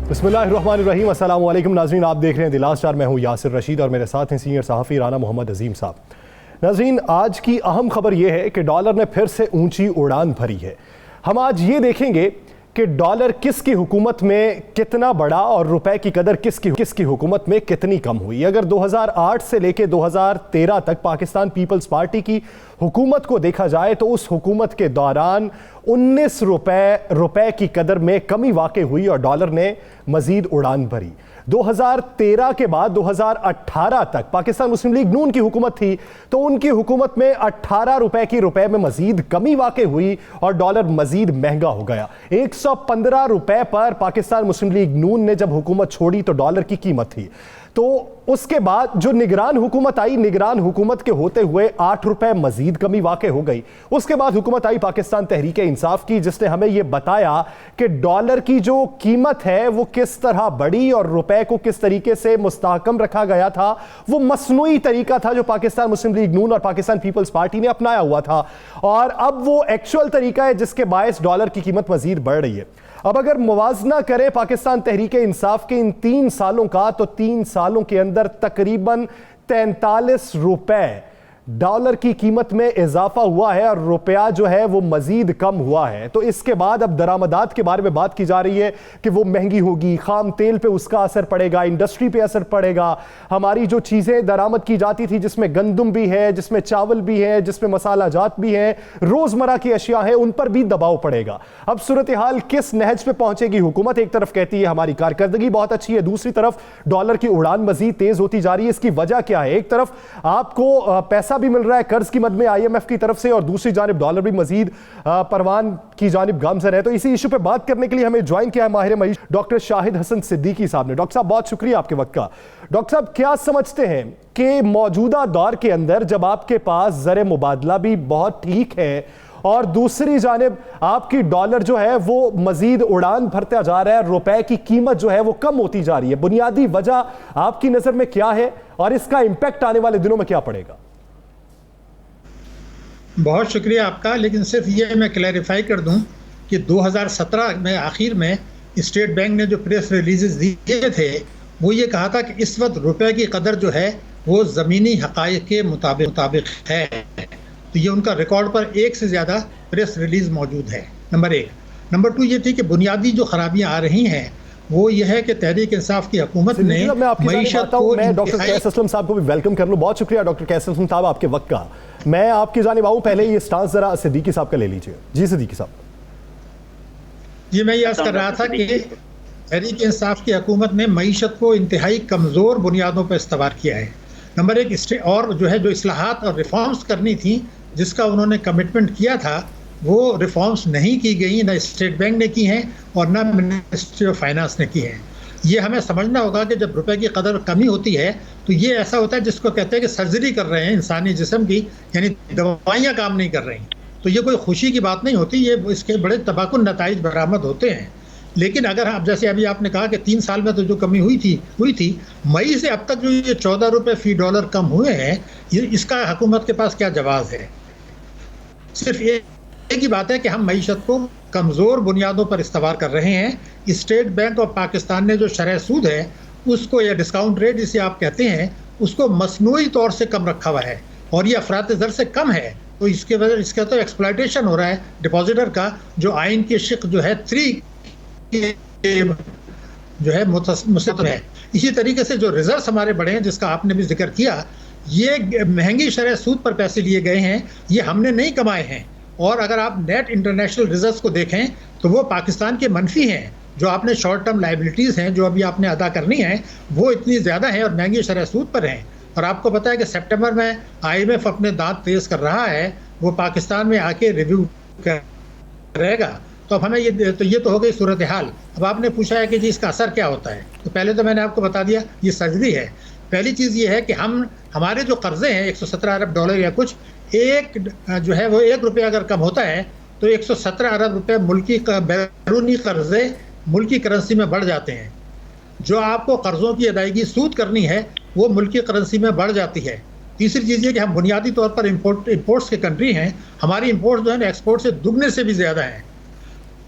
बिस्मिल्लाहिर्रहमानिर्रहीम। अस्सलाम वालेकुम नाज़रीन, आप देख रहे हैं द लास्ट आवर। मैं हूं यासिर रशीद और मेरे साथ हैं सीनियर सहाफ़ी राना मोहम्मद अजीम साहब। नाज़रीन, आज की अहम खबर यह है कि डॉलर ने फिर से ऊंची उड़ान भरी है। हम आज ये देखेंगे कि डॉलर किसकी हुकूमत में कितना बढ़ा और रुपए की कदर किसकी हुकूमत में कितनी कम हुई। अगर 2008 से लेकर 2013 तक पाकिस्तान पीपल्स पार्टी की हुकूमत को देखा जाए तो उस हुकूमत के दौरान 19 रुपए की कदर में कमी वाक़ई हुई और डॉलर ने मजीद उड़ान भरी। 2013 के बाद 2018 तक पाकिस्तान मुस्लिम लीग नून की हुकूमत थी तो उनकी हुकूमत में 18 रुपए में मजीद कमी वाक़ई हुई और डॉलर मजीद महंगा हो गया। 115 रुपए पर पाकिस्तान मुस्लिम लीग नून ने जब हुकूमत छोड़ी तो डॉलर की कीमत थी। तो उसके बाद जो निगरान हुकूमत आई, निगरान हुकूमत के होते हुए 8 रुपए मजीद कमी वाक़ई हो गई। उसके बाद हुकूमत आई पाकिस्तान तहरीक इंसाफ की, जिसने हमें यह बताया कि डॉलर की जो कीमत है वो किस तरह बढ़ी और रुपए को किस तरीके से मुस्तहकम रखा गया था। वो मसनूई तरीका था जो पाकिस्तान मुस्लिम लीग नून और पाकिस्तान पीपल्स पार्टी ने अपनाया हुआ था और अब वो एक्चुअल तरीका है जिसके बायस डॉलर की कीमत मजीद बढ़ रही है। अब अगर मुवाजना करें पाकिस्तान तहरीक इंसाफ के इन 3 सालों का तो 3 सालों के अंदर तकरीबन 43 रुपए डॉलर की कीमत में इजाफा हुआ है और रुपया जो है वो मजीद कम हुआ है। तो इसके बाद अब दरामदात के बारे में बात की जा रही है कि वो महंगी होगी, खाम तेल पे उसका असर पड़ेगा, इंडस्ट्री पे असर पड़ेगा। हमारी जो चीज़ें दरामद की जाती थी जिसमें गंदम भी है, जिसमें चावल भी है, जिसमें मसाला जात भी है, रोज़मर्रा की अशिया है, उन पर भी दबाव पड़ेगा। अब सूरत हाल किस नहज पे पहुंचेगी हुकूमत? एक तरफ कहती है हमारी कारकर्दगी बहुत अच्छी है, दूसरी तरफ डॉलर की उड़ान मजीद तेज होती जा रही है। इसकी वजह क्या है? एक तरफ आपको पैसा भी मिल रहा है कर्ज की मद में IMF की तरफ से और दूसरी जानिब डॉलर भी मजीद परवान की जानिब गामजन है। तो इसी इशू पे बात करने के लिए हमें ज्वाइन किया है माहिर मईश डॉक्टर शाहिद हसन सिद्दीकी साहब ने। डॉक्टर साहब बहुत शुक्रिया आपके वक्त का। डॉक्टर साहब, क्या समझते हैं कि मौजूदा दौर के अंदर जब आपके पास ज़र मुबादला भी बहुत ठीक है और दूसरी जानिब आपकी डॉलर जो है वो मजीद उड़ान भरता जा रहा है, रुपए की कीमत जो है वो कम होती जा रही है, बुनियादी वजह आपकी नजर में क्या है और इसका इंपैक्ट आने वाले दिनों में क्या पड़ेगा? बहुत शुक्रिया आपका, लेकिन सिर्फ ये मैं क्लैरिफाई कर दूं कि 2017 में आखिर में स्टेट बैंक ने जो प्रेस रिलीजेस दिए थे वो ये कहा था कि इस वक्त रुपए की कदर जो है वो ज़मीनी हक़ाइक़ के मुताबिक है। तो ये उनका रिकॉर्ड पर 1 से ज़्यादा प्रेस रिलीज मौजूद है, नंबर 1। नंबर 2 ये थी कि बुनियादी जो खराबियाँ आ रही हैं वो ये है कि तहरीक इंसाफ की हुकूमत ने मईशत को। मैं डॉक्टर कैस असलम साहब को भी वेलकम कर लूँ। बहुत शुक्रिया डॉक्टर कैस असलम साहब आपके वक्त का। मैं आपकी जानिब आऊँ, पहले ये स्टांस जरा सिद्दीकी साहब का ले लीजिए। जी सिद्दीकी साहब। जी, मैं ये अर्ज़ कर रहा था कि तहरीक इंसाफ की हुकूमत ने मईशत को इंतहाई कमज़ोर बुनियादों पर इस्तेमाल किया है। नंबर 1, और जो है जो इस्लाहात और रिफॉर्म्स करनी थी जिसका उन्होंने कमिटमेंट किया था वो रिफॉर्म्स नहीं की गई, ना स्टेट बैंक ने की हैं और ना मिनिस्ट्री ऑफ फाइनेंस ने की हैं। ये हमें समझना होगा कि जब रुपए की कदर कमी होती है तो ये ऐसा होता है जिसको कहते हैं कि सर्जरी कर रहे हैं इंसानी जिस्म की, यानी दवाइयाँ काम नहीं कर रही। तो ये कोई खुशी की बात नहीं होती, ये इसके बड़े तबाकुन नताइज बरामद होते हैं। लेकिन अगर आप जैसे अभी आपने कहा कि 3 साल में तो जो कमी हुई थी, मई से अब तक जो ये 14 रुपये फी डॉलर कम हुए हैं, ये इसका हुकूमत के पास क्या जवाब है? सिर्फ एक ही बात है कि हम मईशत को कमज़ोर बुनियादों पर इस्तेमाल कर रहे हैं। स्टेट बैंक ऑफ पाकिस्तान ने जो शरह सूद है उसको, या डिस्काउंट रेट जिसे आप कहते हैं, उसको मसनूई तौर से कम रखा हुआ है और ये अफरात ज़र से कम है। तो इसके वजह इसका तो एक्सप्लॉयटेशन हो रहा है डिपॉजिटर का, जो आइन के शिक जो है 3 जो है मुस्तक़िल है। इसी तरीके से जो रिजर्व हमारे बढ़े हैं जिसका आपने भी जिक्र किया, ये महंगी शरह सूद पर पैसे लिए गए हैं, ये हमने नहीं कमाए हैं। और अगर आप नेट इंटरनेशनल रिजर्व्स को देखें तो वो पाकिस्तान के मनफी हैं। जो आपने शॉर्ट टर्म लाइबिलिटीज़ हैं जो अभी आपने अदा करनी है वो इतनी ज़्यादा हैं और महंगी शरह सूद पर हैं। और आपको पता है कि सितंबर में IMF अपने दांत तेज़ कर रहा है, वो पाकिस्तान में आके रिव्यू करेगा। तो अब हमें ये तो हो गई सूरत हाल। अब आपने पूछा है कि जी इसका असर क्या होता है, तो पहले तो मैंने आपको बता दिया ये सर्जरी है। पहली चीज़ ये है कि हमारे जो कर्जे हैं 117 अरब डॉलर या कुछ, एक जो है वो 1 रुपया अगर कम होता है तो 117 अरब रुपये मुल्की बैरूनी कर्जे मुल्की करेंसी में बढ़ जाते हैं। जो आपको कर्ज़ों की अदायगी सूद करनी है वो मुल्की करेंसी में बढ़ जाती है। तीसरी चीज़ ये कि हम बुनियादी तौर पर इम्पोर्ट्स के कंट्री हैं, हमारी इम्पोर्ट्स जो है ना एक्सपोर्ट से दुगने से भी ज़्यादा हैं।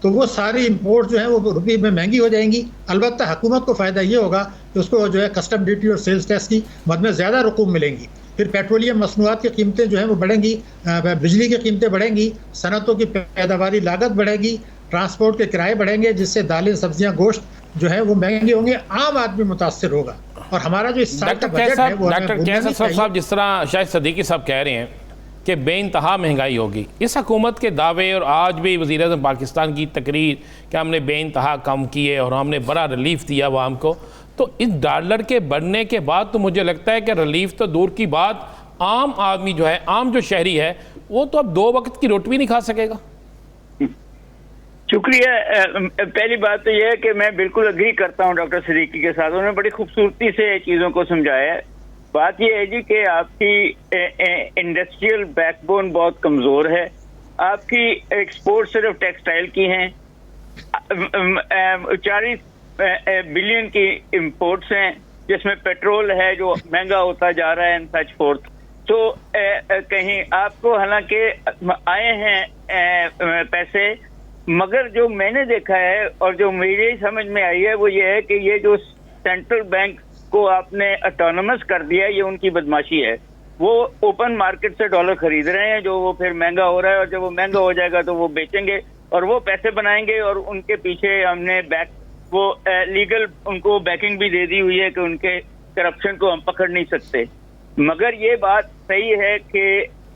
तो वो सारी इंपोर्ट जो है वो रुपये में महंगी हो जाएंगी। अलबत्ता हुकूमत को फ़ायदा ये होगा कि उसको जो है कस्टम ड्यूटी और सेल्स टैक्स की मद में ज़्यादा रकूम मिलेंगी। फिर पेट्रोलियम मसनूआत की कीमतें जो हैं वो बढ़ेंगी, बिजली की कीमतें बढ़ेंगी, सनतों की पैदावारी लागत बढ़ेगी, ट्रांसपोर्ट के किराए बढ़ेंगे, जिससे दालें, सब्जियां, गोश्त जो है वो महंगे होंगे, आम आदमी मुतासर होगा। और हमारा जो इस साल का बजट है वो डॉक्टर कैसर साहब, जिस तरह शायद सदीकी साहब कह रहे हैं कि बेइंतहा महंगाई होगी, इस हुकूमत के दावे और आज भी वज़ीर-ए-आज़म पाकिस्तान की तकरीर कि हमने बेइंतहा कम किए और हमने बड़ा रिलीफ दिया आवाम को, तो इस डॉलर के बढ़ने के बाद तो मुझे लगता है कि रिलीफ तो दूर की बात, आम आदमी जो है, आम जो शहरी है, वो तो अब 2 वक्त की रोटी भी नहीं खा सकेगा। शुक्रिया। पहली बात तो यह है कि मैं बिल्कुल अग्री करता हूं डॉक्टर सदीकी के साथ, उन्होंने बड़ी खूबसूरती से चीज़ों को समझाया है। बात यह है जी कि आपकी इंडस्ट्रियल बैकबोन बहुत कमज़ोर है, आपकी एक्सपोर्ट सिर्फ टेक्सटाइल की हैं, 40 बिलियन की इंपोर्ट्स हैं, जिसमें पेट्रोल है जो महंगा होता जा रहा है एंड सच फोर्थ। तो कहीं आपको हालांकि आए हैं पैसे, मगर जो मैंने देखा है और जो मेरी समझ में आई है वो ये है कि ये जो सेंट्रल बैंक को आपने ऑटोनमस कर दिया है, ये उनकी बदमाशी है। वो ओपन मार्केट से डॉलर खरीद रहे हैं, जो वो फिर महंगा हो रहा है, और जब वो महंगा हो जाएगा तो वो बेचेंगे और वो पैसे बनाएंगे, और उनके पीछे हमने वो लीगल उनको बैकिंग भी दे दी हुई है कि उनके करप्शन को हम पकड़ नहीं सकते। मगर ये बात सही है कि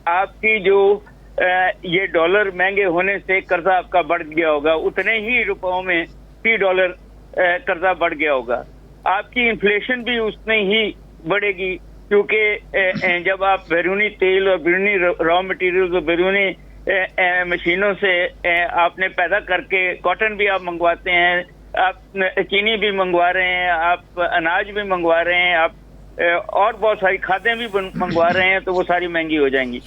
आपकी जो ये डॉलर महंगे होने से कर्जा आपका बढ़ गया होगा, उतने ही रुपयों में $3 कर्जा बढ़ गया होगा। आपकी इन्फ्लेशन भी उतनी ही बढ़ेगी, क्योंकि जब आप बैरूनी तेल और बैरूनी रॉ मटेरियल्स और बैरूनी मशीनों से आपने पैदा करके, कॉटन भी आप मंगवाते हैं, आप चीनी भी मंगवा रहे हैं, आप अनाज भी मंगवा रहे हैं, आप और बहुत सारी खादें भी मंगवा रहे हैं, तो वो सारी महंगी हो जाएंगी।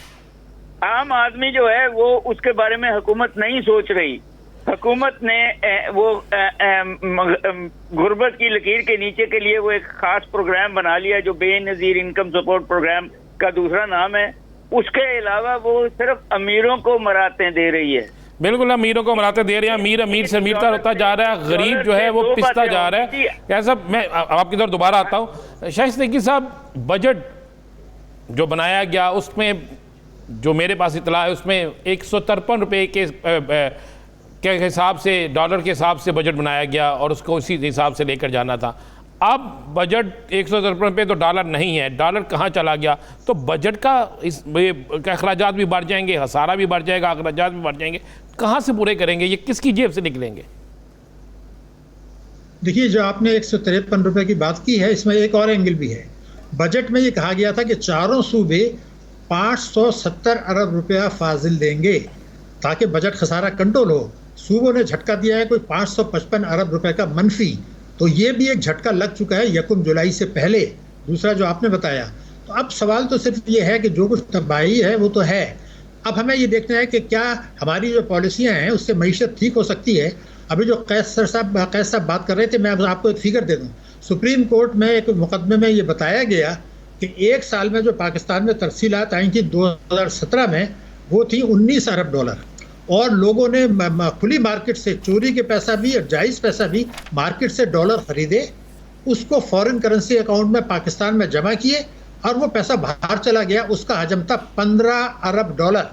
आम आदमी जो है वो उसके बारे में हुकूमत नहीं सोच रही। हुकूमत ने वो गुर्बत की लकीर के नीचे के लिए वो एक खास प्रोग्राम बना लिया जो बेनज़ीर इनकम सपोर्ट प्रोग्राम का दूसरा नाम है। उसके अलावा वो सिर्फ अमीरों को मराते दे रही है। बिल्कुल, अमीरों को मराते दे रहे हैं, अमीर अमीर से अमीरता होता जा रहा है, गरीब जो है वो पिसता जा रहा है। कैसा, मैं आपकी तरफ दोबारा आता हूँ। शाहिद सदीकी साहब, बजट जो बनाया गया उसमें जो मेरे पास इतला है उसमें 153 रुपये के हिसाब से, डॉलर के हिसाब से बजट बनाया गया और उसको उसी हिसाब से लेकर जाना था। अब बजट 153 रुपये तो डॉलर नहीं है, डॉलर कहाँ चला गया? तो बजट का अखराजात भी बढ़ जाएंगे, हसारा भी बढ़ जाएगा, अखराजात भी बढ़ जाएंगे, कहाँ से पूरे करेंगे? ये किसकी जेब से निकलेंगे? देखिए, जो आपने 153 रुपये की बात की है, इसमें एक और एंगल भी है। बजट में ये कहा गया था कि चारों सूबे 570 अरब रुपया फाजिल देंगे ताकि बजट खसारा कंट्रोल हो। सूबों ने झटका दिया है कोई 555 अरब रुपए का मनफी, तो ये भी एक झटका लग चुका है 1 जुलाई से पहले। दूसरा जो आपने बताया, तो अब सवाल तो सिर्फ ये है कि जो कुछ तबाही है वो तो है, अब हमें ये देखना है कि क्या हमारी जो पॉलिसियाँ हैं उससे मईशत ठीक हो सकती है। अभी जो कैस साहब बात कर रहे थे, मैं आपको एक फिगर दे दूँ। सुप्रीम कोर्ट में एक मुकदमे में ये बताया गया कि एक साल में जो पाकिस्तान में तरसीलात आई थी 2017 में, वो थी 19 अरब डॉलर, और लोगों ने खुली मार्केट से चोरी के पैसा भी और जायज़ पैसा भी मार्केट से डॉलर खरीदे, उसको फॉरेन करेंसी अकाउंट में पाकिस्तान में जमा किए और वो पैसा बाहर चला गया। उसका हजम था 15 अरब डॉलर।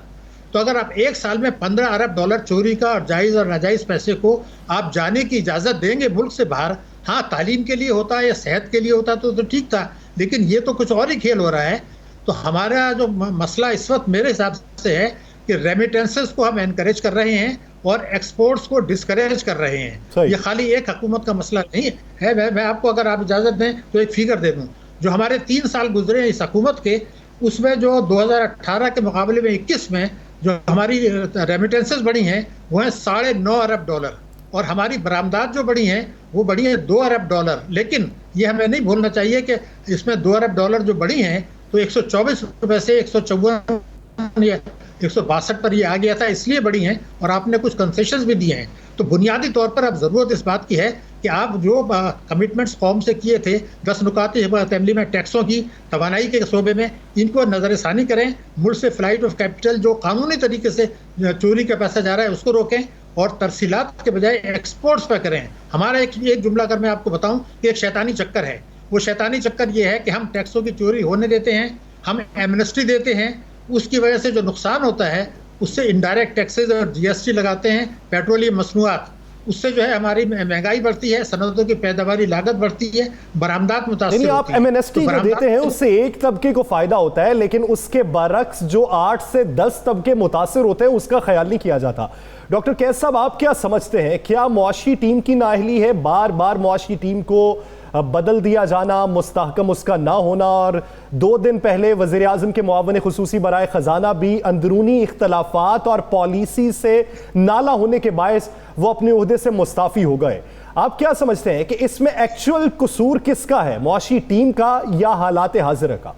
तो अगर आप एक साल में 15 अरब डॉलर चोरी का और जायज़ और नाजायज़ पैसे को आप जाने की इजाज़त देंगे मुल्क से बाहर, हाँ तालीम के लिए होता या सेहत के लिए होता तो ठीक था, लेकिन ये तो कुछ और ही खेल हो रहा है। तो हमारा जो मसला इस वक्त मेरे हिसाब से है कि रेमिटेंसेस को हम एनकरेज कर रहे हैं और एक्सपोर्ट्स को डिस्करेज कर रहे हैं। ये खाली एक हुकूमत का मसला नहीं है। मैं आपको, अगर आप इजाज़त दें तो एक फिगर दे दूं। जो हमारे 3 साल गुजरे हैं इस हुकूमत के, उसमें जो 2018 के मुकाबले में 21 में जो हमारी रेमिटेंसेस बढ़ी हैं वो हैं 9.5 अरब डॉलर, और हमारी बरामदात जो बढ़ी हैं वो बढ़ी हैं 2 अरब डॉलर। लेकिन ये हमें नहीं भूलना चाहिए कि इसमें 2 अरब डॉलर जो बढ़ी हैं तो 124 रुपये से 154 या 162 पर ये आ गया था, इसलिए बढ़ी हैं, और आपने कुछ कंसेशंस भी दिए हैं। तो बुनियादी तौर पर अब ज़रूरत इस बात की है कि आप जो कमिटमेंट्स कौम से किए थे 10 नुकाती असेंबली में टैक्सों की, तवानाई के शोबे में, इनको नज़रसानी करें। मुल्क से फ्लाइट ऑफ कैपिटल जो कानूनी तरीके से चोरी का पैसा जा रहा है उसको रोकें, और तरसीलात के बजाय एक्सपोर्ट्स पर करें। हमारा एक जुमला अगर मैं आपको बताऊं कि एक शैतानी चक्कर है, वो शैतानी चक्कर ये है कि हम टैक्सों की चोरी होने देते हैं, हम एमनेस्टी देते हैं, उसकी वजह से जो नुकसान होता है उससे इनडायरेक्ट टैक्सेस और जीएसटी लगाते हैं, पेट्रोलियम मसनूआत, उससे जो है हमारी महंगाई बढ़ती है, सनदों की पैदावारी लागत बढ़ती है, बरामदात मुतासिर आप एमएनएसटी जो देते हैं उससे एक तबके को फायदा होता है, लेकिन उसके बरक्स जो 8 से 10 तबके मुतासिर होते हैं उसका ख्याल नहीं किया जाता। डॉक्टर कैस साहब, आप क्या समझते हैं, क्या मुआशी टीम की नाअहली है, बार बार मुआशी टीम को बदल दिया जाना, मुस्तहकम उसका ना होना, और 2 दिन पहले वज़ीर आज़म के मुआवन खुसूसी बराए ख़जाना भी अंदरूनी इख्तलाफात और पॉलिसी से नाला होने के बायस वो अपने ओहदे से मुस्ताफ़ी हो गए। आप क्या समझते हैं कि इसमें एक्चुअल कसूर किसका है, मुआशी टीम का या हालात हाजिर का?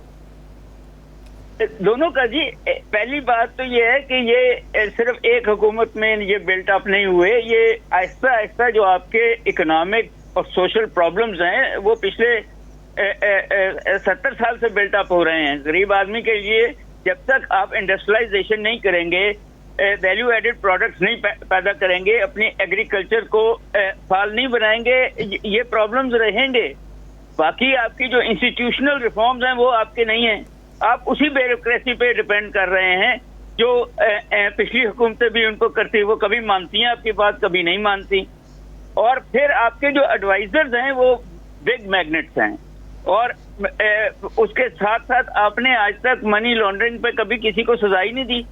दोनों का जी। पहली बात तो ये है कि ये सिर्फ एक हुकूमत में ये बिल्ट अप नहीं हुए, ये आहिस्ता आहिस्ता जो आपके इकोनॉमिक और सोशल प्रॉब्लम्स हैं वो पिछले 70 साल से बिल्ट अप हो रहे हैं। गरीब आदमी के लिए जब तक आप इंडस्ट्रियलाइजेशन नहीं करेंगे, वैल्यू एडेड प्रोडक्ट्स नहीं पैदा करेंगे, अपनी एग्रीकल्चर को फाल नहीं बनाएंगे, ये प्रॉब्लम्स रहेंगे। बाकी आपकी जो इंस्टीट्यूशनल रिफॉर्म्स हैं वो आपके नहीं हैं, आप उसी ब्यूरोक्रेसी पे डिपेंड कर रहे हैं जो पिछली हुकूमतें भी उनको करती, वो कभी मानती हैं आपकी बात, कभी नहीं मानती। और फिर आपके जो एडवाइजर्स हैं वो बिग मैग्नेट्स हैं, और उसके साथ साथ आपने आज तक मनी लॉन्ड्रिंग पे कभी किसी को सजा ही नहीं दी।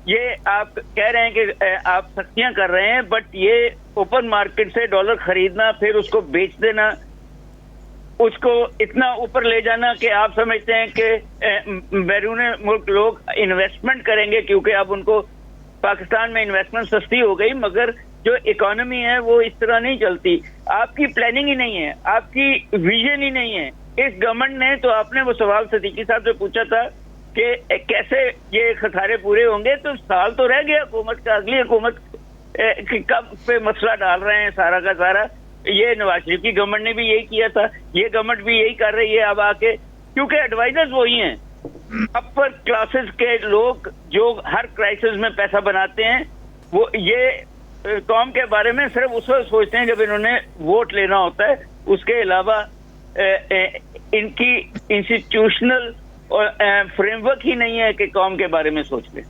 ये आप कह रहे हैं कि आप सख्तियां कर रहे हैं, बट ये ओपन मार्केट से डॉलर खरीदना, फिर उसको बेच देना, उसको इतना ऊपर ले जाना कि आप समझते हैं कि बैरून मुल्क लोग इन्वेस्टमेंट करेंगे क्योंकि अब उनको पाकिस्तान में इन्वेस्टमेंट सस्ती हो गई, मगर जो इकोनॉमी है वो इस तरह नहीं चलती। आपकी प्लानिंग ही नहीं है, आपकी विजन ही नहीं है इस गवर्नमेंट ने। तो आपने वो सवाल सिद्दीकी साहब से पूछा था कि कैसे ये खसारे पूरे होंगे, तो साल तो रह गया हुकूमत का, अगली हुकूमत कब पे मसला डाल रहे हैं सारा का सारा। ये नवाज शरीफ की गवर्नमेंट ने भी यही किया था, ये गवर्नमेंट भी यही कर रही है अब आके, क्योंकि एडवाइजर्स वही हैं, अपर क्लासेस के लोग जो हर क्राइसिस में पैसा बनाते हैं। वो ये कौम के बारे में सिर्फ उस वक्त सोचते हैं जब इन्होंने वोट लेना होता है, उसके अलावा इनकी इंस्टीट्यूशनल फ्रेमवर्क ही नहीं है कि कौम के बारे में सोच ले।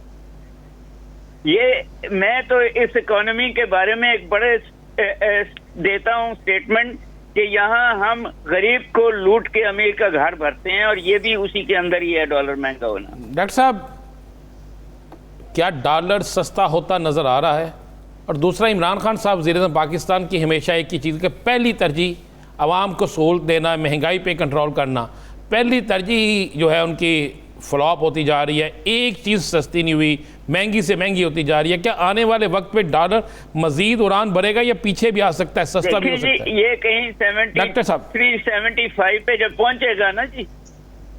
ये मैं तो इस इकोनॉमी के बारे में एक बड़े देता हूं स्टेटमेंट कि यहाँ हम गरीब को लूट के अमीर का घर भरते हैं, और ये भी उसी के अंदर ही है डॉलर महंगा होना। डॉक्टर साहब, क्या डॉलर सस्ता होता नजर आ रहा है? और दूसरा, इमरान खान साहब वज़ीर-ए-आज़म पाकिस्तान की हमेशा एक ही चीज़ कि पहली तरजीह आवाम को सहूलत देना, महंगाई पे कंट्रोल करना, पहली तरजीह जो है उनकी फ्लॉप होती जा रही है। एक चीज़ सस्ती नहीं हुई, महंगी से महंगी होती जा रही है। क्या आने वाले वक्त पे डॉलर मजीद उड़ान भरेगा या पीछे भी आ सकता है, सस्ता भी हो सकता है? ये कहीं 73-75 पे जब पहुंचेगा ना जी,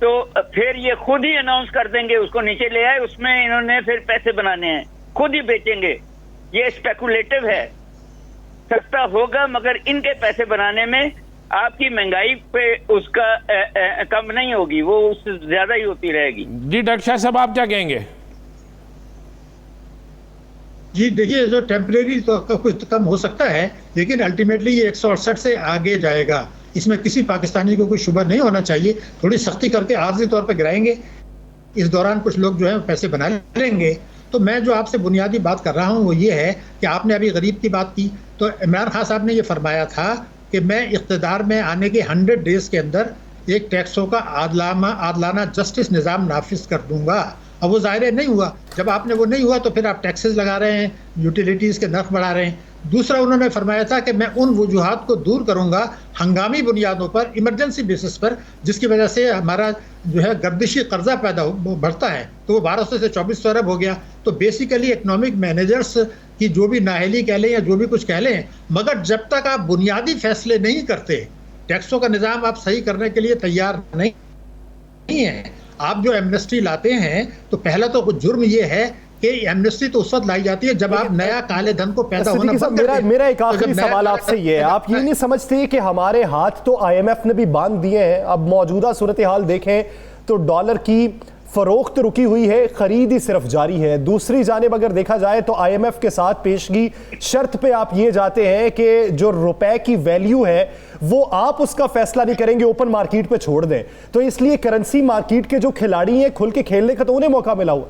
तो फिर ये खुद ही अनाउंस कर देंगे, उसको नीचे ले आए, उसमें इन्होंने फिर पैसे बनाने हैं, खुद ही बेचेंगे। ये स्पेकुलेटिव है, सस्ता होगा मगर इनके पैसे बनाने में आपकी महंगाई पे उसका कम नहीं होगी, वो उससे ज्यादा ही होती रहेगी। जी डॉक्टर शाह साहब, आप क्या कहेंगे? जी देखिए, जो टेम्परेरी तो कुछ कम हो सकता है, लेकिन अल्टीमेटली ये 168 से आगे जाएगा, इसमें किसी पाकिस्तानी को कोई शुबा नहीं होना चाहिए। थोड़ी सख्ती करके आर्जी तौर पर गिराएंगे, इस दौरान कुछ लोग जो है पैसे बना लेंगे। तो मैं जो आपसे बुनियादी बात कर रहा हूँ वो ये है कि आपने अभी गरीब की बात की, तो इमरान खान साहब ने ये फरमाया था कि मैं इक़्तिदार में आने के 100 डेज के अंदर एक टैक्सों का आदलाना जस्टिस निज़ाम नाफिज कर दूंगा। अब वो ज़ाहिर नहीं हुआ, जब आपने वो नहीं हुआ तो फिर आप टैक्सेस लगा रहे हैं, यूटिलिटीज़ के नर्ख बढ़ा रहे हैं। दूसरा, उन्होंने फरमाया था कि मैं उन वजूहात को दूर करूंगा हंगामी बुनियादों पर, इमरजेंसी बेसिस पर, जिसकी वजह से हमारा जो है गर्दिशी कर्जा पैदा बढ़ता है, तो वो 1200 से 2400 अरब हो गया। तो बेसिकली इकोनॉमिक मैनेजर्स की जो भी नाअहली कह लें या जो भी कुछ कह लें, मगर जब तक आप बुनियादी फैसले नहीं करते, टैक्सों का निज़ाम आप सही करने के लिए तैयार नहीं है, आप जो एमनेस्टी लाते हैं, तो पहला तो कुछ जुर्म ये है कि एमनेस्टी तो उस वक्त लाई जाती है जब आप नया काले धन को पैदा होना बंद कर दें। मेरा एक आखिरी सवाल आपसे ये है, आप ये नहीं समझते कि हमारे हाथ तो IMF ने भी बांध दिए हैं? अब मौजूदा सूरत हाल देखें तो डॉलर की फरोख्त रुकी हुई है, खरीद ही सिर्फ जारी है। दूसरी जानिब अगर देखा जाए तो IMF के साथ पेशगी शर्त पे आप ये जाते हैं कि जो रुपए की वैल्यू है वो आप उसका फैसला नहीं करेंगे, ओपन मार्केट पे छोड़ दें। तो इसलिए करेंसी मार्केट के जो खिलाड़ी हैं खुल के खेलने का तो उन्हें मौका मिला हुआ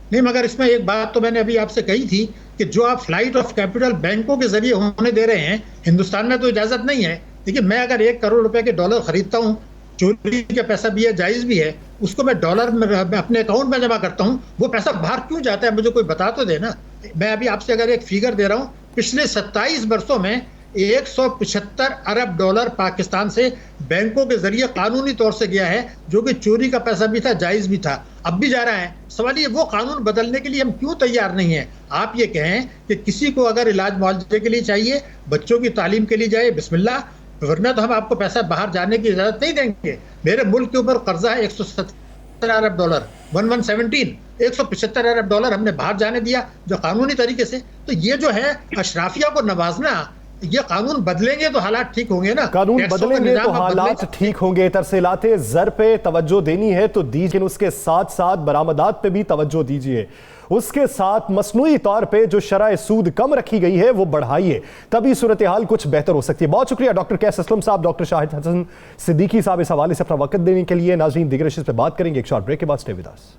नहीं, मगर इसमें एक बात तो मैंने अभी आपसे कही थी कि जो आप फ्लाइट ऑफ कैपिटल बैंकों के जरिए होने दे रहे हैं, हिंदुस्तान में तो इजाजत नहीं है। देखिए, मैं अगर 1 करोड़ रुपए के डॉलर खरीदता हूँ, चोरी का पैसा भी है, जायज भी है, उसको मैं डॉलर में अपने अकाउंट में जमा करता हूँ, वो पैसा बाहर क्यों जाता है? मुझे कोई बता तो देना। मैं अभी आपसे अगर एक फिगर दे रहा हूँ, पिछले 27 वर्षों में 175 अरब डॉलर पाकिस्तान से बैंकों के जरिए कानूनी तौर से गया है, जो कि चोरी का पैसा भी था, जायज भी था, अब भी जा रहा है। सवाल ये, वो कानून बदलने के लिए हम क्यों तैयार नहीं है? आप ये कहें कि किसी को अगर इलाज मुआवजे के लिए चाहिए, बच्चों की तालीम के लिए जाए, बिस्मिल्लाह, वरना तो हम आपको पैसा बाहर जाने की इजाजत नहीं देंगे। मेरे मुल्क के ऊपर कर्जा है 170 अरब डॉलर, 175 अरब डॉलर हमने बाहर जाने दिया, जो कानूनी तरीके से। तो ये जो है अशराफिया को नवाजना, ये कानून बदलेंगे तो हालात ठीक होंगे ना। कानून बदलेंगे तो हालात ठीक होंगे। तरसीलाते ज़र पे तवज्जो देनी है तो दीजिए, उसके साथ साथ बरामदात पे भी तवज्जो दीजिए। उसके साथ मसनूई तौर पे जो शरह सूद कम रखी गई है वो बढ़ाइए, तभी सूरत हाल कुछ बेहतर हो सकती है। बहुत शुक्रिया डॉक्टर कैस असलम साहब, डॉक्टर शाहिद हसन सिद्दीकी साहब इस हवाले से अपना वक्त देने के लिए। नाज़रीन, दीगर इश्यूज़ पे बात करेंगे एक शॉर्ट ब्रेक के बाद। Stay with us.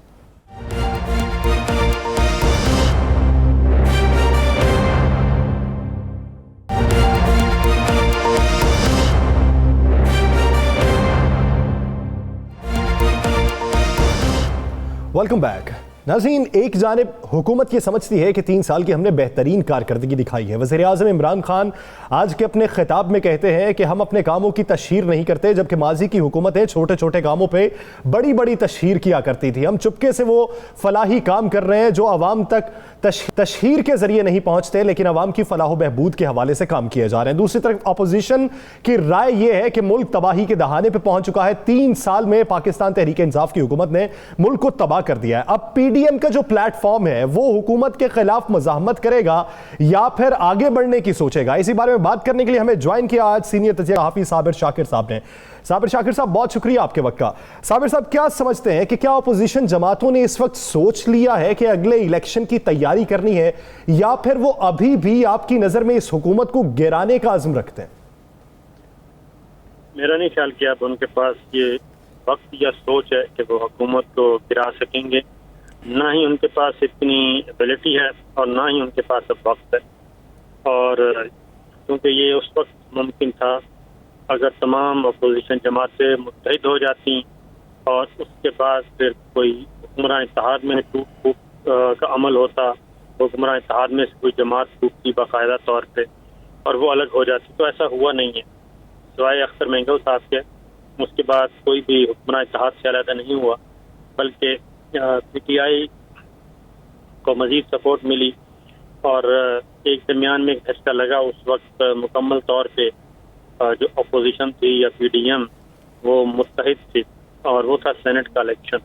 Welcome back. नाज़रीन, एक जानिब हुकूमत ये समझती है कि 3 साल की हमने बेहतरीन कारकर्दगी दिखाई है। वज़ीर आज़म इमरान खान आज के अपने खिताब में कहते हैं कि हम अपने कामों की तशहीर नहीं करते, जबकि माजी की हुकूमतें छोटे छोटे कामों पे बड़ी बड़ी तशहीर किया करती थी। हम चुपके से वो फलाही काम कर रहे हैं जो आवाम तक तशहीर के जरिए नहीं पहुंचते, लेकिन आवाम की फलाह बहबूद के हवाले से काम किए जा रहे हैं। दूसरी तरफ अपोजिशन की राय यह है कि मुल्क तबाही के दहाने पर पहुंच चुका है। 3 साल में पाकिस्तान तहरीक इंसाफ की हुकूमत ने मुल्क को तबाह कर दिया है। अब PDM का जो प्लेटफॉर्म है वो हुकूमत के खिलाफ मज़ाहमत करेगा या फिर आगे बढ़ने की सोचेगा? इसी बारे में बात करने के लिए हमें ज्वाइन किया आज सीनियर तजिया हाफिज साबिर शाकिर साहब ने। साबिर शाकिर साहब, बहुत शुक्रिया आपके वक्त का। साबिर साहब, क्या समझते हैं कि क्या अपोजिशन जमातों ने इस वक्त सोच लिया है कि अगले इलेक्शन की तैयारी करनी है, या फिर वो अभी भी आपकी नजर में इस हुकूमत को गिराने का अज़्म रखते हैं? मेरा नहीं ख्याल कि अब उनके पास ये वक्त या सोच है कि वो हुकूमत को गिरा सकेंगे। ना ही उनके पास इतनी एबिलिटी है और ना ही उनके पास अब वक्त है। और क्योंकि ये उस वक्त मुमकिन था अगर तमाम अपोजिशन जमातें मुत्तहिद हो जाती और उसके बाद फिर कोई हुक्मरान इत्तेहाद में टूट फूट का अमल होता, हुक्मरान इत्तेहाद में से कोई जमात टूटती बाकायदा तौर पे और वो अलग हो जाती। तो ऐसा हुआ नहीं है, सिवाय अख्तर महंगल साहब के। उसके बाद कोई भी हुक्मरान इत्तेहाद से अलग नहीं हुआ, बल्कि PTI को मजीद सपोर्ट मिली और एक दरमियान में एक झटका लगा। उस वक्त मुकम्मल तौर पे जो अपोजिशन थी या PDM वो मुत्तहिद थी और वो था सेनेट का इलेक्शन।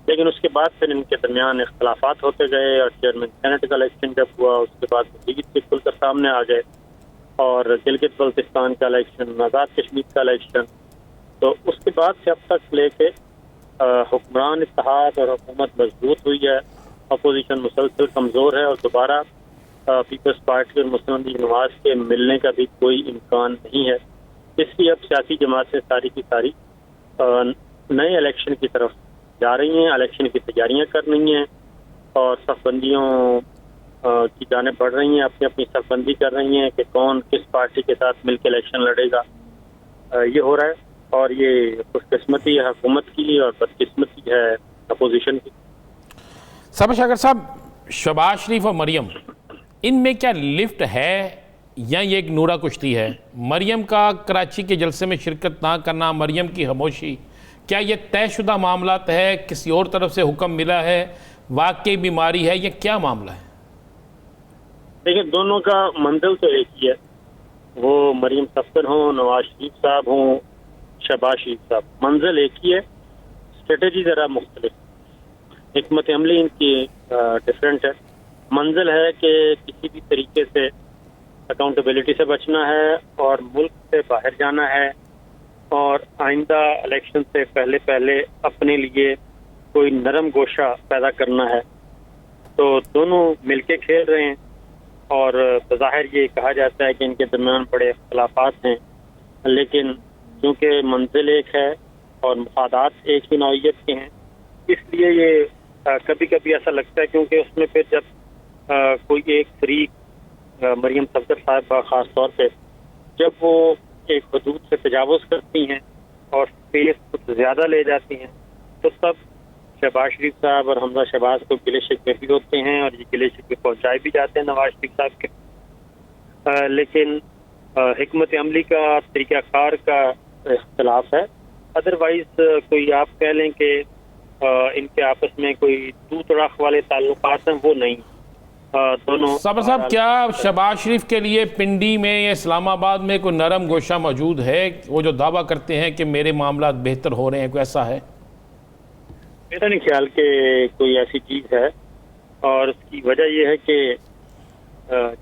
लेकिन उसके बाद फिर इनके दरमियान इख्तलाफात होते गए और चेयरमैन सेनेट का इलेक्शन जब हुआ उसके बाद मजीद के खुलकर सामने आ गए और गिलगित बल्तिस्तान का इलेक्शन, आज़ाद कश्मीर का इलेक्शन। तो उसके बाद से अब तक लेके हुक्मरान इत्तेहाद और हुकूमत मजबूत हुई है, अपोजिशन मुसलसल कमज़ोर है और दोबारा पीपल्स पार्टी और मुस्लिम लीग नवाज के मिलने का भी कोई इम्कान नहीं है। इसलिए अब सियासी जमातें सारी की सारी नए इलेक्शन की तरफ जा रही हैं, इलेक्शन की तैयारियां कर रही हैं और सफबंदियों की जाने बढ़ रही हैं, अपनी अपनी सफबंदी कर रही हैं कि कौन किस पार्टी के साथ मिलकर इलेक्शन लड़ेगा। ये हो रहा है और ये खुशकिस्मती है हुकूमत की और बदकिस्मती है अपोजिशन की। साबिर शाकिर साहब, शहबाज शरीफ और मरियम, इनमें क्या लिफ्ट है या ये एक नूरा कुश्ती है? मरियम का कराची के जलसे में शिरकत ना करना, मरियम की खामोशी, क्या ये तयशुदा मामलात है, किसी और तरफ से हुक्म मिला है, वाकई बीमारी है, या क्या मामला है? देखिए, दोनों का मंजिल तो एक ही है, वो मरियम सफदर हों, नवाज शरीफ साहब हों, शहबाज शरीफ साहब, मंजिल एक ही है, स्ट्रेटेजी ज़रा मुख्तलिफ, हिकमत अमली इनकी डिफरेंट है। मंजिल है कि किसी भी तरीके से अकाउंटेबिलिटी से बचना है और मुल्क से बाहर जाना है और आइंदा इलेक्शन से पहले पहले अपने लिए कोई नरम गोशा पैदा करना है। तो दोनों मिलके खेल रहे हैं और बज़ाहिर ये कहा जाता है कि इनके दरमियान बड़े इख्तलाफात हैं, लेकिन क्योंकि मंजिल एक है और मुफादात एक ही नौइयत के हैं, इसलिए ये कभी कभी ऐसा लगता है, क्योंकि उसमें फिर जब कोई एक फरीक मरियम सफदर साहिबा ख़ास तौर पे जब वो एक हदूद से तजावुज़ करती हैं और स्पेस कुछ ज़्यादा ले जाती हैं, तो तब शहबाज शरीफ साहब और हमजा शहबाज को गिले शिकवे भी होते हैं और ये गिले शिकवे पहुँचाए भी जाते हैं नवाज शरीफ साहब के। लेकिन हिकमत अमली का, तरीक़ाकार का इख्तलाफ है। अदरवाइज कोई आप कह लें कि इनके आपस में कोई तू तड़ाक वाले ताल्लुकात हैं, वो नहीं। दोनों साबर साहब, क्या शहबाज शरीफ के लिए पिंडी में या इस्लामाबाद में कोई नरम गोशा मौजूद है? वो जो दावा करते हैं कि मेरे मामला बेहतर हो रहे हैं, कोई ऐसा है? मेरा नहीं ख्याल कि कोई ऐसी चीज़ है, और इसकी वजह यह है कि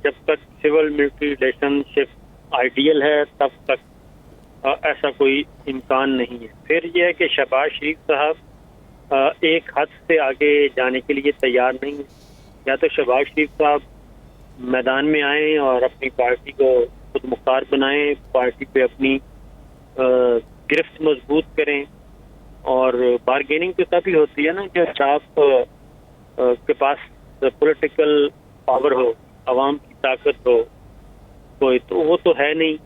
जब तक सिविल मिलिट्री रिलेशनशिप आइडियल है तब तक ऐसा कोई इम्कान नहीं है। फिर यह है कि शहबाज शरीफ साहब एक हद से आगे जाने के लिए तैयार नहीं है। या तो शहबाज शरीफ साहब मैदान में आएँ और अपनी पार्टी को खुद मुख्तार बनाएं, पार्टी पे अपनी गिरफ्त मजबूत करें। और बारगेनिंग तो तभी होती है ना कि आप के पास पॉलिटिकल पावर हो, आवाम की ताकत हो कोई, तो वो तो है नहीं।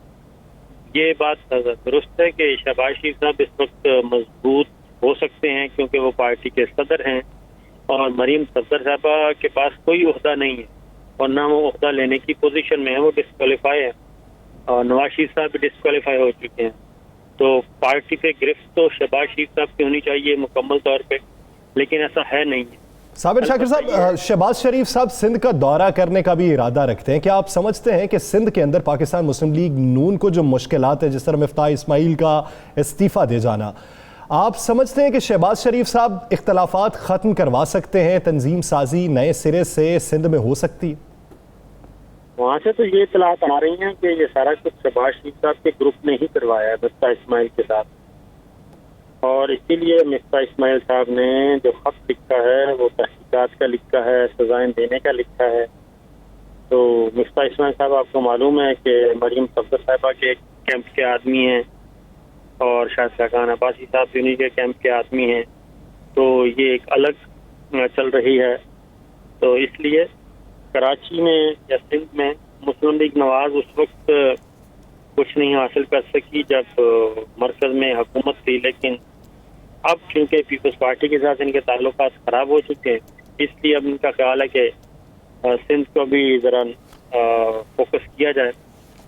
ये बात दुरुस्त है कि शहबाज शरीफ साहब इस वक्त मजबूत हो सकते हैं क्योंकि वो पार्टी के सदर हैं, और मरीम सफदर साहबा के पास कोई ओहदा नहीं है और ना वो ओहदा लेने की पोजीशन में है, वो डिस्क्वालीफाई है, और नवाज शरीफ साहब भी डिस्क्वालीफाई हो चुके हैं। तो पार्टी से गिरफ्त तो शहबाज शरीफ साहब की होनी चाहिए मुकम्मल तौर पे, लेकिन ऐसा है नहीं है। साबिर शाकिर साहब, शहबाज शरीफ साहब सिंध का दौरा करने का भी इरादा रखते हैं। क्या आप समझते हैं कि सिंध के अंदर पाकिस्तान मुस्लिम लीग नून को जो मुश्किलात है, जिस तरह मिफ्ताह इस्माइल का इस्तीफ़ा दे जाना, आप समझते हैं कि शहबाज शरीफ साहब इख्तलाफात ख़त्म करवा सकते हैं, तंजीम साजी नए सिरे से सिंध में हो सकती है? वहाँ से तो ये इतलात आ रही हैं कि ये सारा कुछ शहबाज शरीफ साहब के ग्रुप ने ही करवाया है मिफ्ताह इस्माइल के साथ, और इसीलिए मिफ्ताह इस्माइल साहब ने जो खत लिखा है वो तहकीकात का लिखा है, सजाएं देने का लिखा है। तो मिफ्ताह इस्माइल साहब, आपको मालूम है कि मरीम सफदर साहिबा के कैंप के आदमी हैं और शायद खान अब्बासी साहब भी उन्हीं के कैंप के आदमी हैं। तो ये एक अलग चल रही है। तो इसलिए कराची में या सिंध में मुस्लिम लीग नवाज उस वक्त कुछ नहीं हासिल कर सकी जब मरकज में हुकूमत थी, लेकिन अब क्योंकि पीपल्स पार्टी के साथ इनके ताल्लुकात खराब हो चुके हैं, इसलिए अब इनका ख्याल है कि सिंध को भी ज़रा फोकस किया जाए।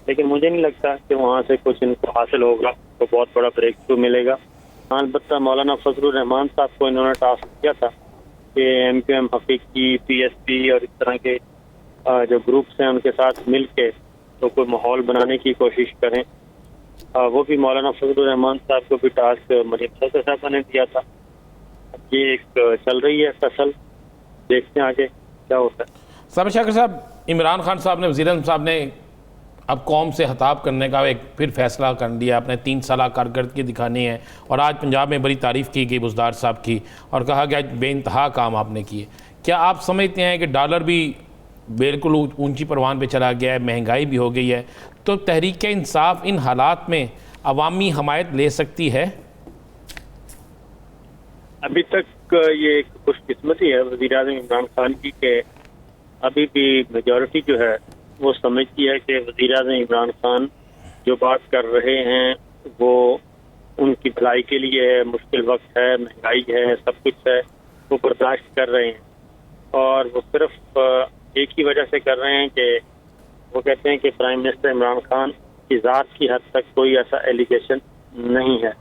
लेकिन मुझे नहीं लगता कि वहाँ से कुछ इनको हासिल होगा, तो बहुत बड़ा ब्रेक थ्रू मिलेगा। हाँ, अलबत्ता मौलाना फजलुर रहमान साहब को इन्होंने टास्क किया था कि MQM हकीकी, PSP और इस तरह के जो ग्रुप्स हैं उनके साथ मिल के तो कोई माहौल बनाने की कोशिश करें। वो भी मौलाना फजलुर रहमान साहब को भी टास्क मरीम सफदर साहब ने दिया था। ये एक चल रही है फसल, देखते हैं आगे क्या होता है। साबिर शाकिर साहब, इमरान खान साहब ने, वज़ीर-ए-आज़म साहब ने अब कौम से खिताब करने का एक फिर फैसला कर लिया, अपने 3 साल कारकर्दगी दिखानी है। और आज पंजाब में बड़ी तारीफ़ की गई बुज़दार साहब की और कहा गया बेइंतहा काम आपने किए। क्या आप समझते हैं कि डॉलर भी बिल्कुल ऊंची परवान पे चला गया है, महंगाई भी हो गई है, तो तहरीक इंसाफ इन हालात में अवामी हमायत ले सकती है? अभी तक ये एक खुशकिस्मती है वज़ीर-ए-आज़म इमरान खान की कि अभी भी मेजॉरिटी जो है वो समझती है कि वज़ीर-ए-आज़म इमरान खान जो बात कर रहे हैं वो उनकी भलाई के लिए है। मुश्किल वक्त है, महंगाई है, सब कुछ है, वो बर्दाश्त कर रहे हैं। और वो सिर्फ एक ही वजह से कर रहे हैं कि वो कहते हैं कि प्राइम मिनिस्टर इमरान खान की ज़ात की हद तक कोई ऐसा एलिगेशन नहीं है।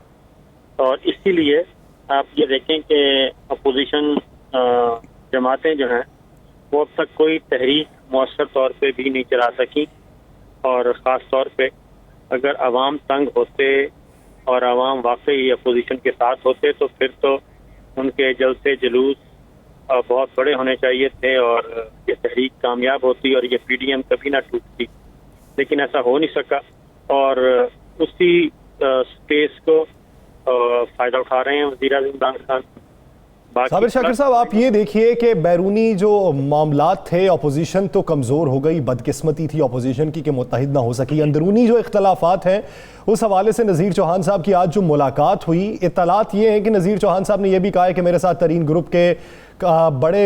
और इसीलिए आप ये देखें कि अपोजिशन जमातें जो हैं वो अब तक कोई तहरीक मौसर तौर पे भी नहीं चला सकी। और ख़ास तौर पे अगर आवाम तंग होते और आवाम वाकई अपोजिशन के साथ होते तो फिर तो उनके जलसे जुलूस बहुत बड़े होने चाहिए थे और ये तहरीक कामयाब होती और ये PDM कभी ना टूटती। लेकिन ऐसा हो नहीं सका। और उसी स्पेस को फ़ायदा उठा रहे हैं वज़ीर आज़म इमरान खान। साबिर शाकिर साहब, आप ये देखिए कि बैरूनी जो मामलात थे, अपोजिशन तो कमज़ोर हो गई, बदकिस्मती थी अपोजिशन की कि मुत्तहिद ना हो सकी। अंदरूनी जो इख्तलाफात हैं उस हवाले से नज़ीर चौहान साहब की आज जो मुलाकात हुई, इत्तलात ये हैं कि नज़ीर चौहान साहब ने यह भी कहा है कि मेरे साथ तरीन ग्रुप के बड़े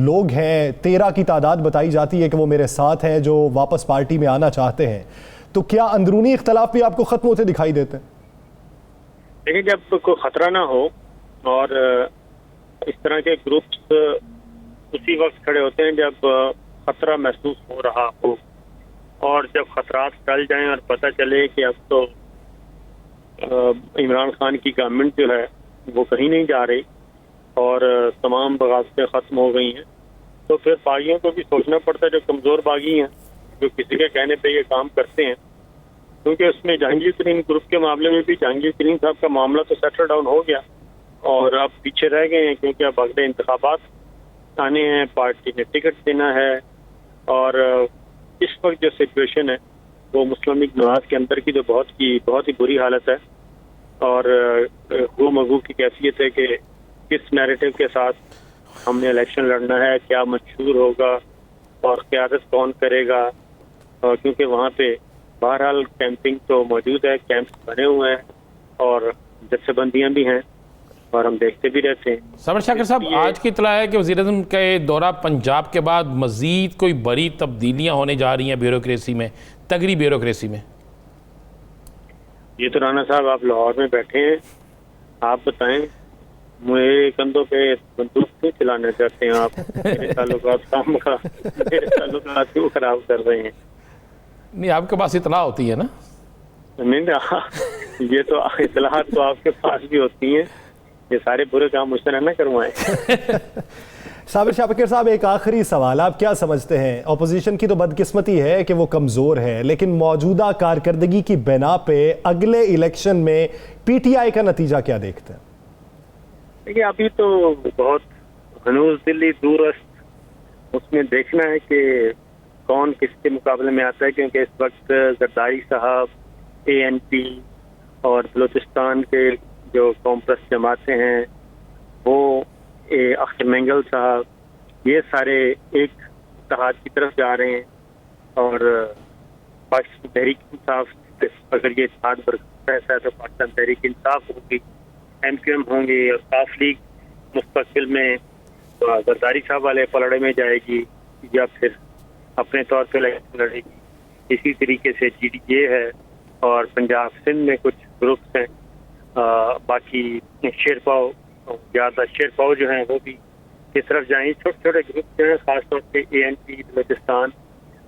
लोग हैं, 13 की तादाद बताई जाती है कि वो मेरे साथ हैं जो वापस पार्टी में आना चाहते हैं। तो क्या अंदरूनी इख्तलाफ भी आपको ख़त्म होते दिखाई देते हैं? देखिए, जब कोई ख़तरा ना हो और इस तरह के ग्रुप्स उसी वक्त खड़े होते हैं जब खतरा महसूस हो रहा हो, और जब खतरात टल जाएं और पता चले कि अब तो इमरान खान की गवर्नमेंट जो है वो कहीं नहीं जा रही और तमाम बगावतें ख़त्म हो गई हैं, तो फिर बागियों को भी सोचना पड़ता है, जो कमज़ोर बागी हैं, जो किसी के कहने पे ये काम करते हैं। क्योंकि उसमें जहांगीर तरीन ग्रुप के मामले में भी जहांगीर तरीन साहब का मामला तो सेटल डाउन हो गया और अब पीछे रह गए हैं, क्योंकि अब अगले इंतखाबात आने हैं, पार्टी ने टिकट देना है, और इस वक्त जो सिचुएशन है वो मुस्लिम लीग नवाज के अंदर की तो बहुत ही बुरी हालत है, और गो मगू की कैफियत है कि किस नैरेटिव के साथ हमने इलेक्शन लड़ना है, क्या मंशूर होगा और क़यादत कौन करेगा। क्योंकि वहाँ पे बहरहाल कैंपिंग तो मौजूद है, कैंप्स बने हुए हैं और जत्थेबंदियाँ भी हैं और हम देखते भी रहते हैं। साबिर शाकिर साहब, आज की इत्तला है कि वज़ीर-ए-आज़म के दौरा पंजाब के बाद मज़ीद कोई बड़ी तब्दीलियाँ होने जा रही हैं ब्यूरोक्रेसी में, तगड़ी ब्यूरोक्रेसी में। ये तो राना साहब आप लाहौर में बैठे हैं, आप बताएं, मेरे कंधों पे बंदूक क्यों चलाना चाहते हैं आप? मेरे ताल्लुकात क्यों खराब कर रहे हैं? नहीं, आपके पास इत्तला होती है ना? नहीं, ये तो इत्तलाहात तो आपके पास भी होती हैं, ये सारे बुरे काम मुझसे ना करवाएं। साबिर शाकिर साहब, एक आखिरी सवाल, आप क्या समझते हैं, अपोजिशन की तो बदकिस्मती है कि वो कमज़ोर है, लेकिन मौजूदा कारकर्दगी की बिना पे अगले इलेक्शन में PTI का नतीजा क्या देखते हैं? देखिए, अभी तो बहुत हनूज दिल्ली दूरस्त उसमें देखना है कि कौन किसके मुकाबले में आता है, क्योंकि इस वक्त जरदारी साहब, ANP और बलूचिस्तान के जो कॉम्प्रेस जमातें हैं वो, अख्तर मेंगल साहब, ये सारे एक इत्तेहाद की तरफ जा रहे हैं, और पाकिस्तान तहरीक इंसाफ, अगर ये इत्तेहाद बरकरार है तो पाकिस्तान तहरीक इंसाफ होगी, MQM होंगी, और काफ लीग मुस्तकबिल में जरदारी साहब वाले पलड़े में जाएगी या फिर अपने तौर पर इलेक्शन लड़ेगी। इसी तरीके से GDA है और पंजाब सिंध में कुछ ग्रुप्स हैं, बाकी शेरपाओ, ज़्यादा शेरपाओ जो हैं वो भी किस तरफ जाएंगे, छोटे छोटे ग्रुप जो हैं, खासतौर पे ANP, बलूचिस्तान,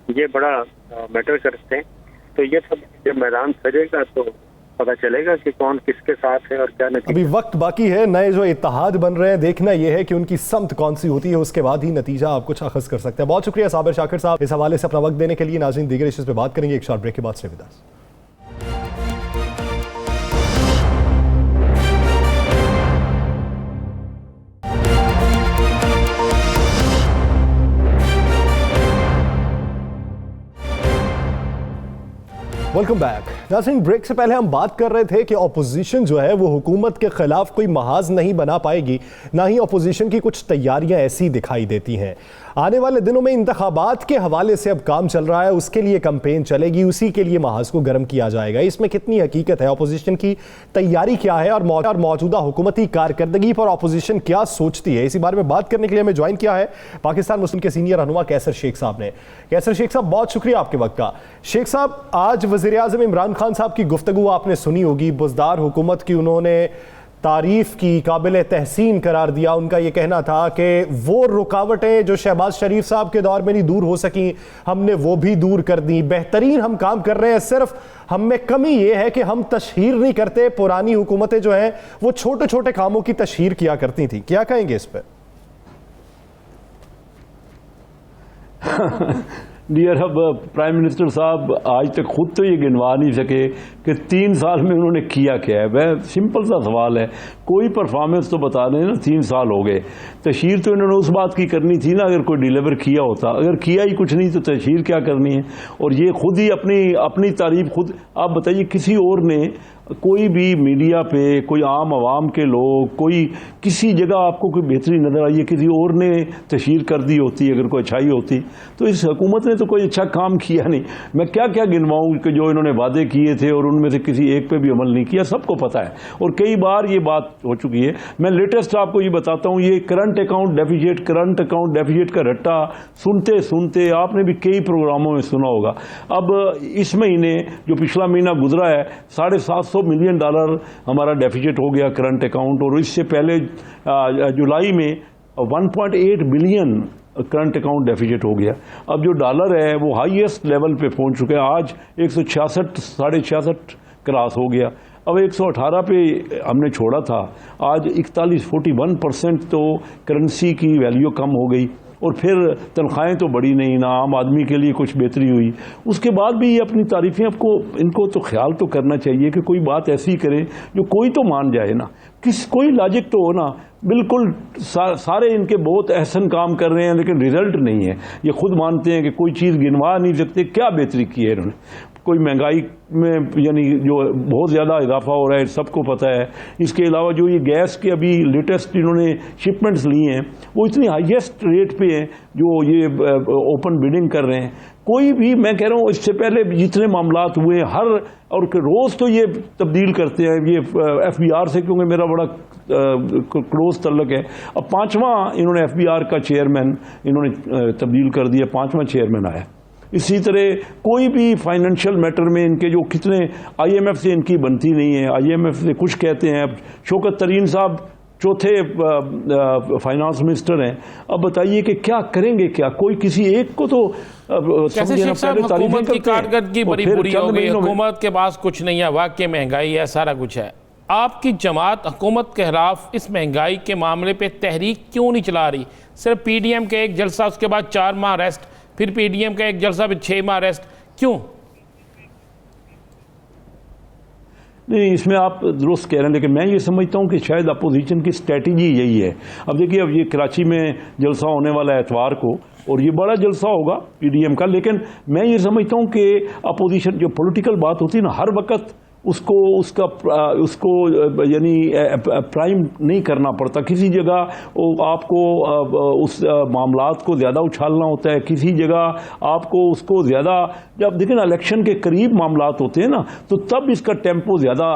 ये बड़ा मैटर करते हैं। तो ये सब जब मैदान सजेगा तो पता चलेगा कि कौन किसके साथ है और क्या नतीजा। अभी वक्त बाकी है, नए जो इत्तेहाद बन रहे हैं, देखना यह है कि उनकी समत कौन सी होती है, उसके बाद ही नतीजा आप कुछ अखज़ कर सकते हैं। बहुत शुक्रिया साबिर शाकिर साहब इस हवाले से अपना वक्त देने के लिए। नाज़रीन, दीगर इश्यूज़ पे बात करेंगे एक शॉर्ट ब्रेक के बाद। से विदा। Welcome back. नाज़रीन, ब्रेक से पहले हम बात कर रहे थे कि अपोजिशन जो है वो हुकूमत के खिलाफ कोई महाज नहीं बना पाएगी, ना ही अपोजिशन की कुछ तैयारियां ऐसी दिखाई देती हैं। आने वाले दिनों में इंतखाबात के हवाले से अब काम चल रहा है, उसके लिए कैंपेन चलेगी, उसी के लिए महाज को गर्म किया जाएगा। इसमें कितनी हकीकत है, अपोजिशन की तैयारी क्या है और मौजूदा हुकूमती कारकर्दगी पर अपोजिशन क्या सोचती है, इसी बारे में बात करने के लिए हमें ज्वाइन किया है पाकिस्तान मुस्लिम के सीनियर रहनुमा कैसर शेख साहब ने। कैसर शेख साहब, बहुत शुक्रिया आपके वक्त का। शेख साहब, आज वज़ीर-ए-आज़म इमरान खान साहब की गुफ्तगू आपने सुनी होगी, बुज़दार हुकूमत की उन्होंने तारीफ की, काबिल तहसीन करार दिया। उनका ये कहना था कि वो रुकावटें जो शहबाज शरीफ साहब के दौर में नहीं दूर हो सकी, हमने वो भी दूर कर दी, बेहतरीन हम काम कर रहे हैं, सिर्फ हम में कमी ये है कि हम तशहीर नहीं करते। पुरानी हुकूमतें जो हैं वो छोटे छोटे कामों की तशहीर किया करती थी, क्या कहेंगे इस पर? डियर अब प्राइम मिनिस्टर साहब आज तक खुद तो ये गिनवा नहीं सके कि 3 साल में उन्होंने किया क्या है। वह सिंपल सा सवाल है, कोई परफॉर्मेंस तो बता दें ना। 3 साल हो गए, तशहीर तो इन्होंने उस बात की करनी थी ना, अगर कोई डिलीवर किया होता। अगर किया ही कुछ नहीं तो तशहीर क्या करनी है। और ये खुद ही अपनी तारीफ खुद, आप बताइए किसी और ने कोई भी मीडिया पे कोई आम आवाम के लोग कोई किसी जगह आपको कोई बेहतरी नज़र आई है, किसी और ने तशहीर कर दी होती, अगर कोई अच्छाई होती, तो इस हुकूमत ने तो कोई अच्छा काम किया नहीं। मैं क्या क्या गिनवाऊँ कि जो इन्होंने वादे किए थे और उनमें से किसी एक पे भी अमल नहीं किया, सबको पता है और कई बार ये बात हो चुकी है। मैं लेटेस्ट आपको ये बताता हूँ, ये करंट अकाउंट डेफिसिट का रट्टा सुनते सुनते आपने भी कई प्रोग्रामों में सुना होगा। अब इस महीने जो पिछला महीना गुजरा है, $750 मिलियन हमारा डेफिसिट हो गया करंट अकाउंट, और इससे पहले जुलाई में 1.8 बिलियन करंट अकाउंट डेफिसिट हो गया। अब जो डॉलर है वो हाईएस्ट लेवल पे पहुंच चुका है, आज 166 क्रॉस हो गया। अब 118 पे हमने छोड़ा था, आज 41% तो करेंसी की वैल्यू कम हो गई, और फिर तनख्वाहें तो बढ़ी नहीं, ना आम आदमी के लिए कुछ बेहतरी हुई। उसके बाद भी ये अपनी तारीफें इनको तो ख्याल तो करना चाहिए कि कोई बात ऐसी करें जो कोई तो मान जाए ना, कोई लॉजिक तो हो ना। बिल्कुल सारे इनके बहुत अहसन काम कर रहे हैं लेकिन रिजल्ट नहीं है। ये खुद मानते हैं कि कोई चीज़ गिनवा नहीं सकते, क्या बेहतरी की है इन्होंने। कोई महंगाई में यानी जो बहुत ज़्यादा इजाफा हो रहा है सबको पता है। इसके अलावा जो ये गैस के अभी लेटेस्ट इन्होंने शिपमेंट्स ली हैं वो इतनी हाईएस्ट रेट पे हैं जो ये ओपन बिडिंग कर रहे हैं। कोई भी, मैं कह रहा हूँ इससे पहले जितने मामलात हुए हर और रोज़ तो ये तब्दील करते हैं ये FBR से, क्योंकि मेरा बड़ा क्लोज तल्लक है। अब 5वां इन्होंने FBR का चेयरमैन इन्होंने तब्दील कर दिया, 5वां चेयरमैन आया। इसी तरह कोई भी फाइनेंशियल मैटर में इनके जो कितने IMF से इनकी बनती नहीं है, IMF से कुछ कहते हैं। अब शौकत तरीन साहब चौथे फाइनेंस मिनिस्टर हैं। अब बताइए कि क्या करेंगे, क्या कोई किसी एक को तो कैसे शेख साहब हुकूमत की कारकर्दगी बड़ी बुरी हो गई, हुकूमत के पास कुछ नहीं है, वाकई महंगाई है, सारा कुछ है। आपकी जमात हुकूमत के खिलाफ इस महंगाई के मामले पे तहरीक क्यों नहीं चला रही? सिर्फ PDM का एक जलसा, उसके बाद 4 माह अरेस्ट, फिर PDM का एक जलसा, फिर 6 माह अरेस्ट, क्यों? नहीं, इसमें आप दुरुस्त कह रहे हैं, लेकिन मैं ये समझता हूँ कि शायद अपोजिशन की स्ट्रेटजी यही है। अब देखिए, अब ये कराची में जलसा होने वाला है इतवार को, और ये बड़ा जलसा होगा PDM का, लेकिन मैं ये समझता हूँ कि अपोजिशन जो पॉलिटिकल बात होती है ना, हर वक्त उसको यानी प्राइम नहीं करना पड़ता। किसी जगह आपको उस मामलात को ज़्यादा उछालना होता है, किसी जगह आपको उसको ज़्यादा, जब देखिए ना इलेक्शन के करीब मामलात होते हैं ना, तो तब इसका टेम्पो ज़्यादा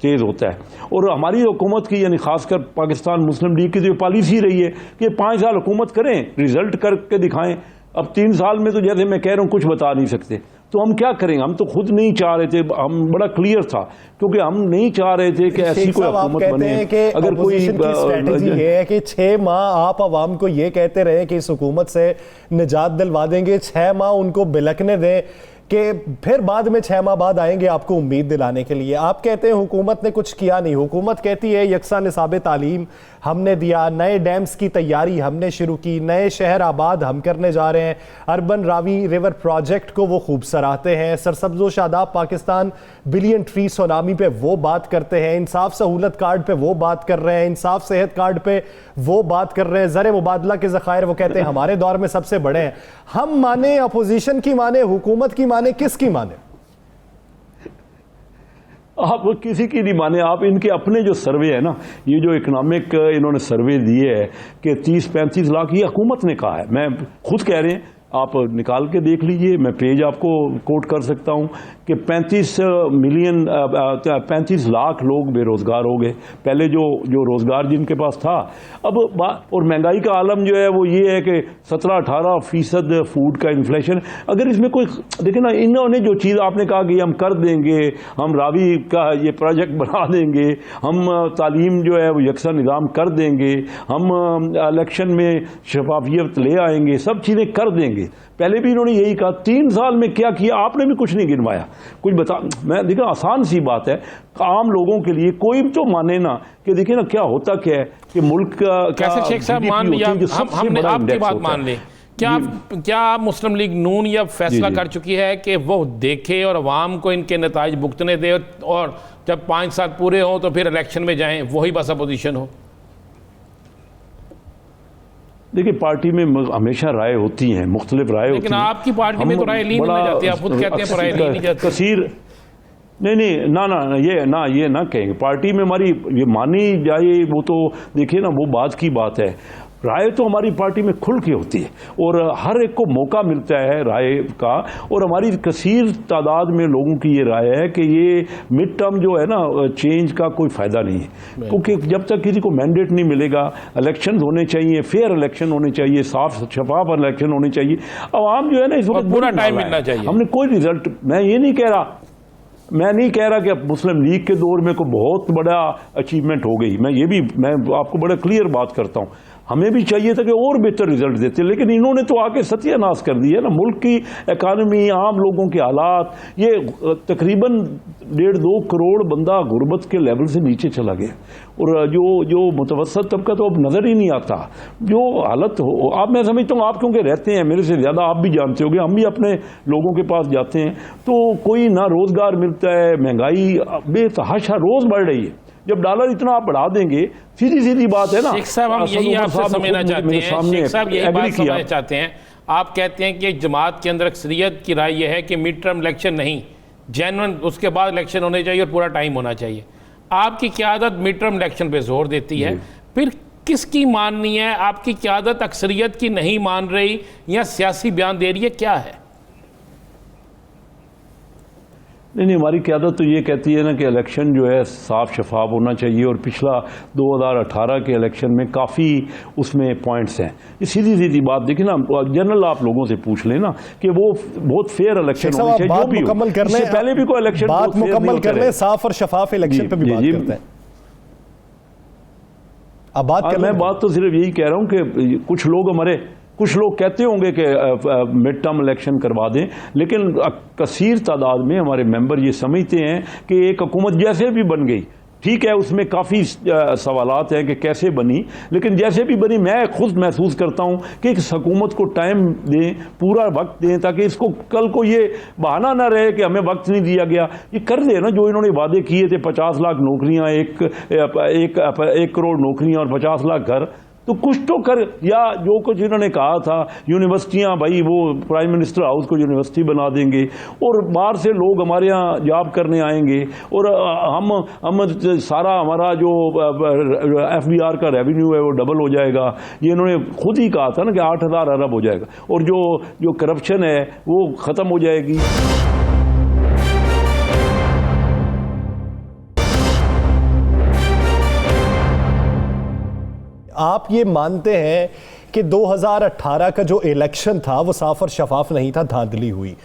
तेज़ होता है। और हमारी हुकूमत की यानी खासकर पाकिस्तान मुस्लिम लीग की जो पॉलिसी रही है कि 5 साल हुकूमत करें, रिजल्ट करके दिखाएं। अब 3 साल में तो जैसे मैं कह रहा हूँ कुछ बता नहीं सकते, तो हम क्या करेंगे? हम तो खुद नहीं चाह रहे थे, हम बड़ा क्लियर था, क्योंकि हम नहीं चाह रहे थे कि ऐसी कोई हुकूमत बने। अगर कोई स्ट्रेटजी ये है कि 6 माह आप आवाम को ये कहते रहे कि इस हुकूमत से निजात दिलवा देंगे, 6 माह उनको बिलकने दें कि फिर बाद में 6 माह बाद आएंगे आपको उम्मीद दिलाने के लिए। आप कहते हैं हुकूमत ने कुछ किया नहीं। हुकूमत कहती है यकसा निसाब तालीम हमने दिया, नए डैम्स की तैयारी हमने शुरू की, नए शहर आबाद हम करने जा रहे हैं, अर्बन रावी रिवर प्रोजेक्ट को वो खूब सराहते हैं, सरसब्ज़ो शादाब पाकिस्तान बिलियन ट्री सुनामी पे वो बात करते हैं, इंसाफ सहूलत कार्ड पे वो बात कर रहे हैं, इंसाफ सेहत कार्ड पे वो बात कर रहे हैं, ज़र मुबादला के ज़खायर वो कहते हैं हमारे दौर में सबसे बड़े हैं। हम माने, अपोजिशन की माने, हुकूमत की माने, किसकी माने? आप किसी की नहीं माने। आप इनके अपने जो सर्वे है ना, ये जो इकोनॉमिक इन्होंने सर्वे दिए है कि 30-35 लाख, ये हुकूमत ने कहा है, मैं खुद कह रहे हैं, आप निकाल के देख लीजिए, मैं पेज आपको कोट कर सकता हूं कि 35 लाख लोग बेरोजगार हो गए। पहले जो रोजगार जिनके पास था, अब और महंगाई का आलम जो है वो ये है कि 17-18% फूड का इन्फ्लेशन। अगर इसमें कोई देखे ना, इन्होंने जो चीज़ आपने कहा कि हम कर देंगे, हम रावी का ये प्रोजेक्ट बना देंगे, हम तालीम जो है वो यकसा निज़ाम कर देंगे, हम इलेक्शन में शफाफियत ले आएंगे, सब चीज़ें कर देंगे। पहले भी इन्होंने यही कहा। 3 साल में क्या किया? आपने भी कुछ नहीं गिनवाया, कुछ बता। मैं देखा, आसान सी बात है आम लोगों के लिए, कोई तो माने ना कि देखिए ना क्या होता क्या है कि मुल्क का कैसे शेख साहब मान लिया, हमने आपकी बात मान ली। क्या मुस्लिम लीग नून यह फैसला कर चुकी है कि वो देखे और अवाम को इनके नताइज भुगतने दे, और जब 5 साल पूरे हों तो फिर इलेक्शन में जाएं, वही बस अपोजिशन हो? देखिए, पार्टी में हमेशा राय होती हैं, मुख्तलिफ राय होती हैं, लेकिन आपकी पार्टी में तो राय ली नहीं जाती, आप खुद कहते हैं राय ली नहीं जाती। नहीं ये ना कहेंगे। पार्टी में हमारी ये मानी जाए वो तो देखिए ना, वो बात की बात है। राय तो हमारी पार्टी में खुल के होती है और हर एक को मौका मिलता है राय का, और हमारी कसीर तादाद में लोगों की ये राय है कि ये मिड टर्म जो है ना, चेंज का कोई फ़ायदा नहीं है, क्योंकि जब तक किसी को मैंडेट नहीं मिलेगा, इलेक्शन होने चाहिए, फेयर इलेक्शन होने चाहिए, साफ शफाफ इलेक्शन होने चाहिए। आवाम जो है ना इस वक्त पूरा टाइम मिलना चाहिए। हमने कोई रिजल्ट, मैं नहीं कह रहा कि मुस्लिम लीग के दौर में कोई बहुत बड़ा अचीवमेंट हो गई। मैं आपको बड़ा क्लियर बात करता हूं, हमें भी चाहिए था कि और बेहतर रिजल्ट देते, लेकिन इन्होंने तो आके सत्यानाश कर दिया ना। मुल्क की इकानमी, आम लोगों के हालात, ये तकरीबन 1.5-2 करोड़ बंदा गुर्बत के लेवल से नीचे चला गया, और जो मुतवसत तबका तो अब नज़र ही नहीं आता। जो हालत हो, आप, मैं समझता हूँ, आप क्योंकि रहते हैं मेरे से ज़्यादा, आप भी जानते होंगे, हम भी अपने लोगों के पास जाते हैं तो कोई ना रोज़गार मिलता है, महंगाई बेतहाशा रोज़ बढ़ रही है। जब डॉलर इतना आप बढ़ा देंगे, सीधी बात है ना। शेख साहब, हम यही आपसे समझना चाहते हैं, शेख साहब यही बात समझना चाहते हैं। आप कहते हैं कि जमात के अंदर अक्सरियत की राय यह है कि मिड टर्म इलेक्शन नहीं, जेन्युइन उसके बाद इलेक्शन होने चाहिए और पूरा टाइम होना चाहिए। आपकी क़यादत मिड टर्म इलेक्शन पे जोर देती है, फिर किसकी माननी है? आपकी क़यादत अक्सरियत की नहीं मान रही या सियासी बयान दे रही है, क्या है? नहीं, हमारी क़यादत तो ये कहती है ना कि इलेक्शन जो है साफ शफाफ होना चाहिए, और पिछला 2018 के इलेक्शन में काफ़ी उसमें पॉइंट्स हैं। ये सीधी बात देखिए ना, जनरल आप लोगों से पूछ लेना कि वो बहुत फेयर इलेक्शन होना चाहिए। जो भी मुकम्मल करने से पहले भी कोई इलेक्शन बात मुकम्मल करने, साफ और शफाफ इलेक्शन पे भी बात करते हैं। अब मैं बात तो सिर्फ यही कह रहा हूँ कि कुछ लोग कहते होंगे कि मिड टर्म इलेक्शन करवा दें, लेकिन कसीर तादाद में हमारे मेंबर ये समझते हैं कि एक हुकूमत जैसे भी बन गई, ठीक है, उसमें काफ़ी सवालात हैं कि कैसे बनी, लेकिन जैसे भी बनी, मैं खुद महसूस करता हूं कि इस हुकूमत को टाइम दें, पूरा वक्त दें, ताकि इसको कल को ये बहाना ना रहे कि हमें वक्त नहीं दिया गया। ये कर दे ना, जो इन्होंने वादे किए थे, 50 लाख नौकरियां, 1 करोड़ नौकरियां और 50 लाख घर, तो कुछ तो कर। या जो कुछ इन्होंने कहा था, यूनिवर्सिटियां, भाई वो प्राइम मिनिस्टर हाउस को यूनिवर्सिटी बना देंगे और बाहर से लोग हमारे यहाँ जॉब करने आएंगे, और हम सारा हमारा जो FBR का रेवेन्यू है वो डबल हो जाएगा। ये इन्होंने खुद ही कहा था ना कि 8,000 अरब हो जाएगा, और जो करप्शन है वो ख़त्म हो जाएगी। आप ये मानते हैं कि 2018 का जो इलेक्शन था वो साफ और शफाफ नहीं था, धांधली हुई।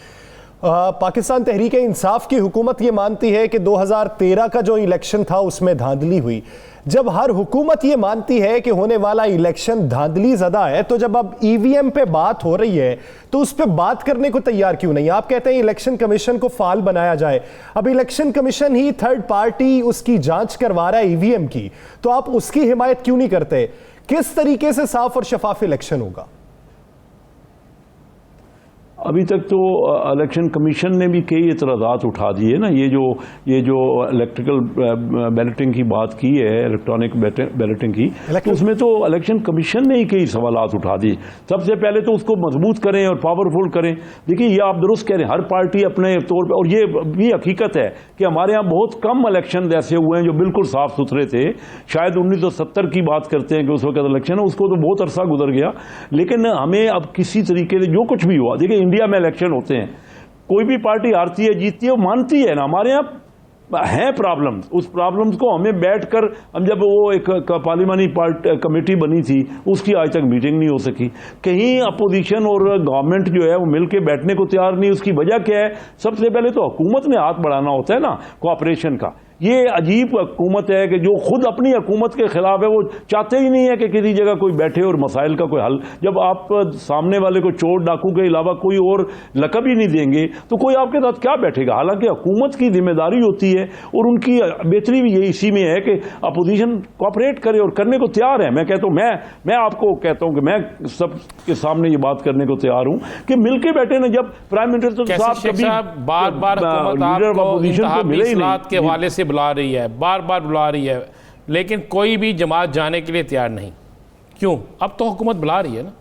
पाकिस्तान तहरीक इंसाफ की हुकूमत ये मानती है कि 2013 का जो इलेक्शन था उसमें धांधली हुई। जब हर हुकूमत ये मानती है कि होने वाला इलेक्शन धांधली ज़दा है, तो जब अब EVM पे बात हो रही है तो उस पे बात करने को तैयार क्यों नहीं? आप कहते हैं इलेक्शन कमीशन को फाल बनाया जाए। अब इलेक्शन कमीशन ही थर्ड पार्टी उसकी जांच करवा रहा है EVM की, तो आप उसकी हिमायत क्यों नहीं करते? किस तरीके से साफ और शफाफ इलेक्शन होगा? अभी तक तो इलेक्शन कमीशन ने भी कई एतराज़ात उठा दिए ना। ये जो इलेक्ट्रिकल बैलेटिंग की बात की है, इलेक्ट्रॉनिक बैलेटिंग की, तो उसमें तो इलेक्शन कमीशन ने ही कई सवालात उठा दिए। सबसे पहले तो उसको मजबूत करें और पावरफुल करें। देखिए, ये आप दुरुस्त कह रहे हैं, हर पार्टी अपने तौर पर, और ये भी हकीकत है कि हमारे यहाँ बहुत कम इलेक्शन ऐसे हुए हैं जो बिल्कुल साफ सुथरे थे। शायद 1970 की बात करते हैं कि उस वक्त इलेक्शन है, उसको तो बहुत अरसा गुजर गया। लेकिन हमें अब किसी तरीके से जो कुछ भी हुआ, देखिए इंडिया में इलेक्शन होते हैं, कोई भी पार्टी हारती है जीतती है, वो मानती है ना हमारे यहाँ है प्रॉब्लम, उस प्रॉब्लम्स को हमें बैठकर, हम जब वो एक पार्लियामानी कमेटी बनी थी, उसकी आज तक मीटिंग नहीं हो सकी। कहीं अपोजिशन और गवर्नमेंट जो है वो मिलकर बैठने को तैयार नहीं। उसकी वजह क्या है? सबसे पहले तो हुकूमत ने हाथ बढ़ाना होता है ना, कोऑपरेशन का। ये अजीब हुकूमत है कि जो खुद अपनी हुकूमत के खिलाफ है, वो चाहते ही नहीं है कि किसी जगह कोई बैठे और मसाइल का कोई हल। जब आप सामने वाले को चोर डाकू के अलावा कोई और लकब ही नहीं देंगे तो कोई आपके साथ क्या बैठेगा? हालांकि हुकूमत की जिम्मेदारी होती है, और उनकी बेहतरी भी यही इसी में है कि अपोजिशन कोऑपरेट करे और करने को तैयार है। मैं कहता हूँ, मैं आपको कहता हूँ कि मैं सबके सामने ये बात करने को तैयार हूँ कि मिलके बैठे ना। जब प्राइम मिनिस्टर साहब कभी बार-बार अपोजिशन को मिले ही नहीं के हवाले से बुला रही है, बार-बार बुला रही है, लेकिन कोई भी जमात जाने के लिए तैयार नहीं। क्यों? अब तो हुकूमत बुला रही है ना।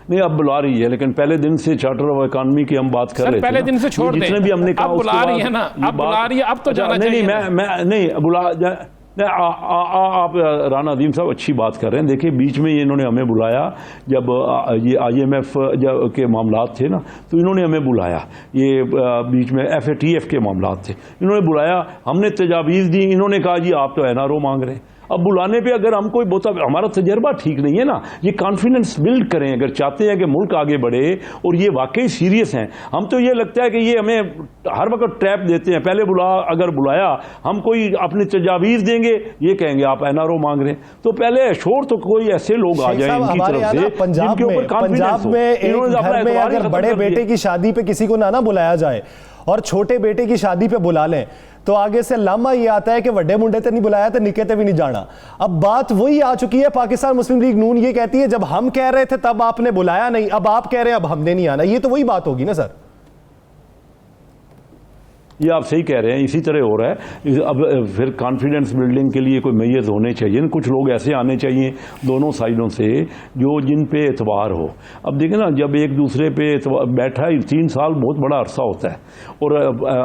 नहीं अब बुला रही है, लेकिन पहले दिन से चार्टर ऑफ इकोनॉमी की हम बात कर रहे थे। पहले दिन से छोड़ जितने भी हमने कहा अब बुला रही है ना, अब बुला रही है, अब तो जाना चाहिए। मैं नहीं बुला आप राना अजीम साहब अच्छी बात कर रहे हैं। देखिए बीच में इन्होंने हमें बुलाया जब ये IMF के मामलात थे ना, तो इन्होंने हमें बुलाया, ये बीच में FATF के मामलात थे, इन्होंने बुलाया, हमने तजावीज़ दी, इन्होंने कहा जी आप तो NRO मांग रहे हैं। अब बुलाने पे अगर हम कोई बोता, हमारा तजर्बा ठीक नहीं है ना, ये कॉन्फिडेंस बिल्ड करें अगर चाहते हैं कि मुल्क आगे बढ़े और ये वाकई सीरियस हैं। हम तो ये लगता है कि ये हमें हर वक्त ट्रैप देते हैं, पहले अगर बुलाया हम कोई अपनी तजावीज़ देंगे, ये कहेंगे आप NRO मांग रहे हैं, तो पहले अशोर तो कोई ऐसे लोग आ जाए इनकी तरफ से पंजाब में एक घर में अगर बड़े बेटे की शादी पे किसी को ना बुलाया जाए और छोटे बेटे की शादी पे बुला लें, तो आगे से लामा ये आता है कि वड्डे मुंडे ते नहीं बुलाया तो निके ते भी नहीं जाना। अब बात वही आ चुकी है, पाकिस्तान मुस्लिम लीग नून ये कहती है जब हम कह रहे थे तब आपने बुलाया नहीं, अब आप कह रहे हैं अब हमने नहीं आना। ये तो वही बात होगी ना सर। ये आप सही कह रहे हैं, इसी तरह हो रहा है। अब फिर कॉन्फिडेंस बिल्डिंग के लिए कोई मैयत होने चाहिए, कुछ लोग ऐसे आने चाहिए दोनों साइडों से जो जिन पे एतबार हो। अब देखें ना, जब एक दूसरे पे बैठा 3 साल बहुत बड़ा अरसा होता है, और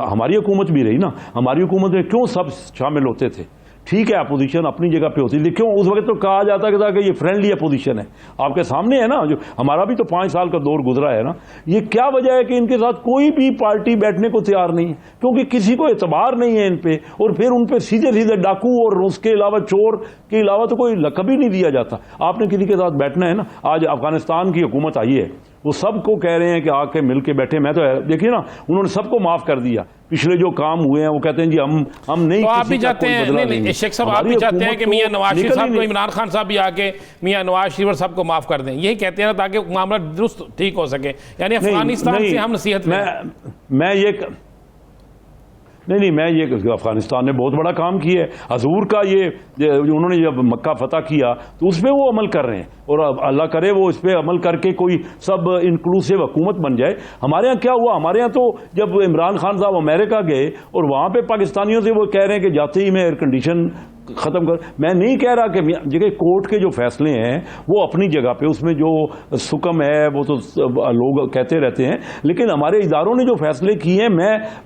हमारी हुकूमत भी रही ना, हमारी हुकूमत में क्यों सब शामिल होते थे? ठीक है अपोजिशन अपनी जगह पे होती थी, क्यों उस वक्त तो कहा जाता था कि ये फ्रेंडली अपोजिशन है, आपके सामने है ना, जो हमारा भी तो 5 साल का दौर गुजरा है ना। ये क्या वजह है कि इनके साथ कोई भी पार्टी बैठने को तैयार नहीं है? क्योंकि किसी को एतबार नहीं है इन पे, और फिर उन पे सीधे सीधे डाकू और उसके अलावा चोर के अलावा तो कोई लक़ब ही नहीं दिया जाता। आपने किसी के साथ बैठना है ना, आज अफगानिस्तान की हुकूमत आई है, वो सबको कह रहे हैं कि आके मिल के बैठे। मैं तो देखिए ना, उन्होंने सबको माफ कर दिया, पिछले जो काम हुए हैं वो कहते हैं जी हम नहीं। तो आप भी चाहते हैं, नहीं शेख साहब आप भी चाहते हैं कि मियां नवाज शरीफ साहब को, इमरान खान साहब भी आके मियां नवाज शरीफ साहब को माफ कर दें, यही कहते हैं ना, ताकि मामला दुरुस्त ठीक हो सके। यानी अफगानिस्तान से हम नसीहत मैं ये अफगानिस्तान ने बहुत बड़ा काम किया है। हजूर का ये उन्होंने जब मक्का फतह किया तो उस पर वो अमल कर रहे हैं, और अल्लाह करे वो इस पर अमल करके कोई सब इंक्लूसिव हुकूमत बन जाए। हमारे यहाँ क्या हुआ, हमारे यहाँ तो जब इमरान खान साहब अमेरिका गए और वहाँ पे पाकिस्तानियों से वो कह रहे हैं कि जाते ही मैं एयर कंडीशन ख़त्म कर। मैं नहीं कह रहा कि जगह कोर्ट के जो फैसले हैं वो अपनी जगह पे, उसमें जो सुकम है वो तो लोग कहते रहते हैं, लेकिन हमारे इदारों ने जो फैसले किए हैं,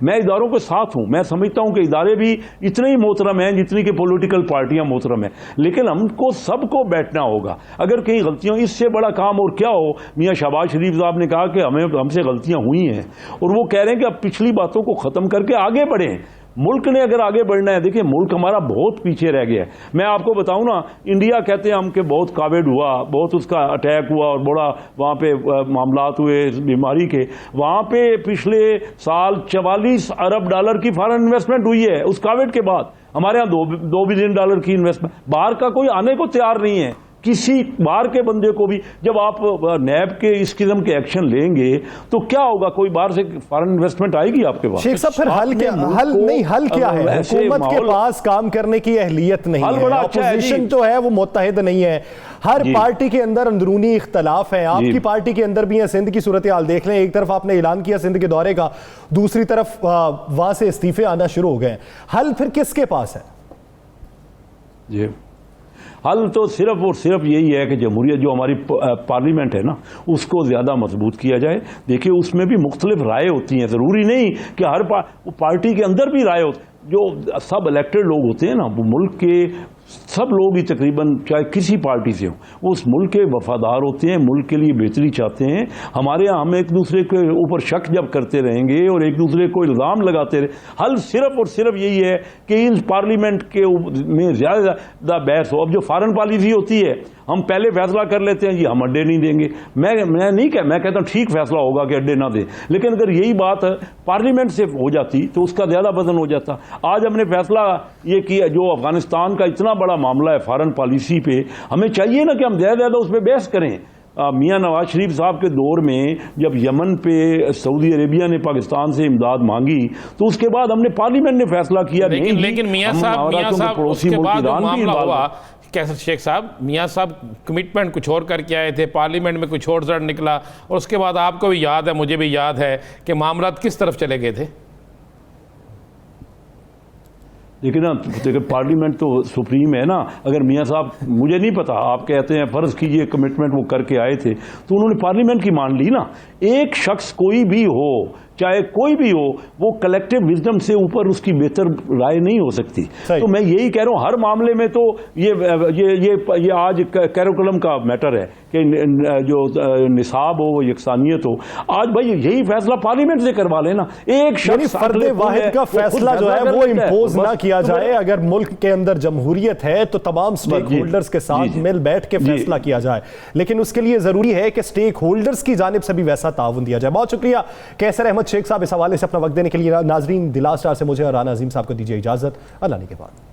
मैं इदारों के साथ हूँ। मैं समझता हूँ कि इदारे भी इतने ही मोहतरम हैं जितनी कि पॉलिटिकल पार्टियां मोहतरम हैं, लेकिन हमको सबको बैठना होगा। अगर कहीं गलतियां, इससे बड़ा काम और क्या हो। मियाँ शहबाज शरीफ साहब ने कहा कि हमसे गलतियां हुई हैं, और वो कह रहे हैं कि अब पिछली बातों को ख़त्म करके आगे बढ़ें। मुल्क ने अगर आगे बढ़ना है, देखिए मुल्क हमारा बहुत पीछे रह गया है। मैं आपको बताऊं ना, इंडिया कहते हैं हम कि बहुत कोविड हुआ, बहुत उसका अटैक हुआ और बड़ा वहाँ पे मामलात हुए इस बीमारी के। वहाँ पे पिछले साल 44 अरब डॉलर की फॉरेन इन्वेस्टमेंट हुई है उस कोविड के बाद। हमारे यहाँ 2 बिलियन डॉलर की इन्वेस्टमेंट, बाहर का कोई आने को तैयार नहीं है, किसी बाहर के बंदे को भी। जब आप नैब के इस किस्म के एक्शन लेंगे तो क्या होगा, कोई बाहर से फॉरेन इन्वेस्टमेंट आएगी आपके पास? शेख साहब फिर हल क्या है? हुकूमत के पास काम करने की अहलियत नहीं है, ऑपोजिशन तो है वो मुत्तहिद नहीं है, हर पार्टी के अंदर अंदरूनी इख्तलाफ है। आपकी पार्टी के अंदर भी है। सिंध की सूरत हाल देख लें, एक तरफ आपने ऐलान किया सिंध के दौरे का, दूसरी तरफ वहां से इस्तीफे आना शुरू हो गए। हल फिर किसके पास है? जी, हल तो सिर्फ और सिर्फ यही है कि जमहूरियत जो हमारी पार्लियामेंट है ना, उसको ज़्यादा मजबूत किया जाए। देखिए उसमें भी मुख्तलिफ राय होती हैं, ज़रूरी नहीं कि हर पार्टी के अंदर भी राय होती। जो सब इलेक्टेड लोग होते हैं ना, वो मुल्क के सब लोग ही तकरीबन चाहे किसी पार्टी से हो, वो उस मुल्क के वफादार होते हैं, मुल्क के लिए बेहतरी चाहते हैं। हमारे यहाँ हम एक दूसरे के ऊपर शक जब करते रहेंगे और एक दूसरे को इल्ज़ाम लगाते रहे, हल सिर्फ और सिर्फ यही है कि इन पार्लियामेंट के में ज़्यादा बहस हो। अब जो फॉरेन पॉलिसी होती है, हम पहले फैसला कर लेते हैं जी हम अड्डे नहीं देंगे। मैं कहता हूँ ठीक फैसला होगा कि अड्डे ना दें, लेकिन अगर यही बात पार्लियामेंट से हो जाती तो उसका ज़्यादा वजन हो जाता। आज हमने फैसला ये किया, जो अफगानिस्तान का इतना बड़ा मामला है फॉरेन पॉलिसी पे, हमें चाहिए ना कि हम ज़्यादा उस पर बहस करें। मियाँ नवाज शरीफ साहब के दौर में जब यमन पे सऊदी अरेबिया ने पाकिस्तान से इमदाद मांगी तो उसके बाद हमने पार्लियामेंट ने फैसला किया, लेकिन मियाँ साहब उसके बाद मामला हुआ कैसे शेख साहब, मियाँ साहब कमिटमेंट कुछ और करके आए थे, पार्लियामेंट में कुछ और रिजल्ट निकला, और उसके बाद आपको भी याद है, मुझे भी याद है कि मामला किस तरफ चले गए थे। लेकिन ना देखिए पार्लियामेंट तो सुप्रीम है ना। अगर मियाँ साहब, मुझे नहीं पता, आप कहते हैं फ़र्ज़ कीजिए कमिटमेंट वो करके आए थे, तो उन्होंने पार्लियामेंट की मान ली ना। एक शख्स कोई भी हो, चाहे कोई भी हो, वो कलेक्टिव विजडम से ऊपर उसकी बेहतर राय नहीं हो सकती। तो मैं यही कह रहा हूँ, हर मामले में तो ये आज कैरिकुलम का मैटर है कि जो निसाब हो, वो यकसानियत हो। आज भाई यही फैसला पार्लियामेंट से करवा लेना। एक शख्स फर्द वाहिद का फैसला जो है वो इम्पोज ना किया जाए। अगर मुल्क के अंदर जमहूरियत है तो तमाम स्टेक होल्डर्स के साथ मिल बैठ के फैसला किया जाए, लेकिन उसके लिए जरूरी है कि स्टेक होल्डर्स की जानिब से भी वैसा ताउन दिया जाए। बहुत शुक्रिया कैसर अहमद शेख साहब इस हवाले से अपना वक्त देने के लिए। नाजरीन, द लास्ट आवर से मुझे और राना अजीम साहब को दीजिए इजाजत। अल्लाह ने के बाद।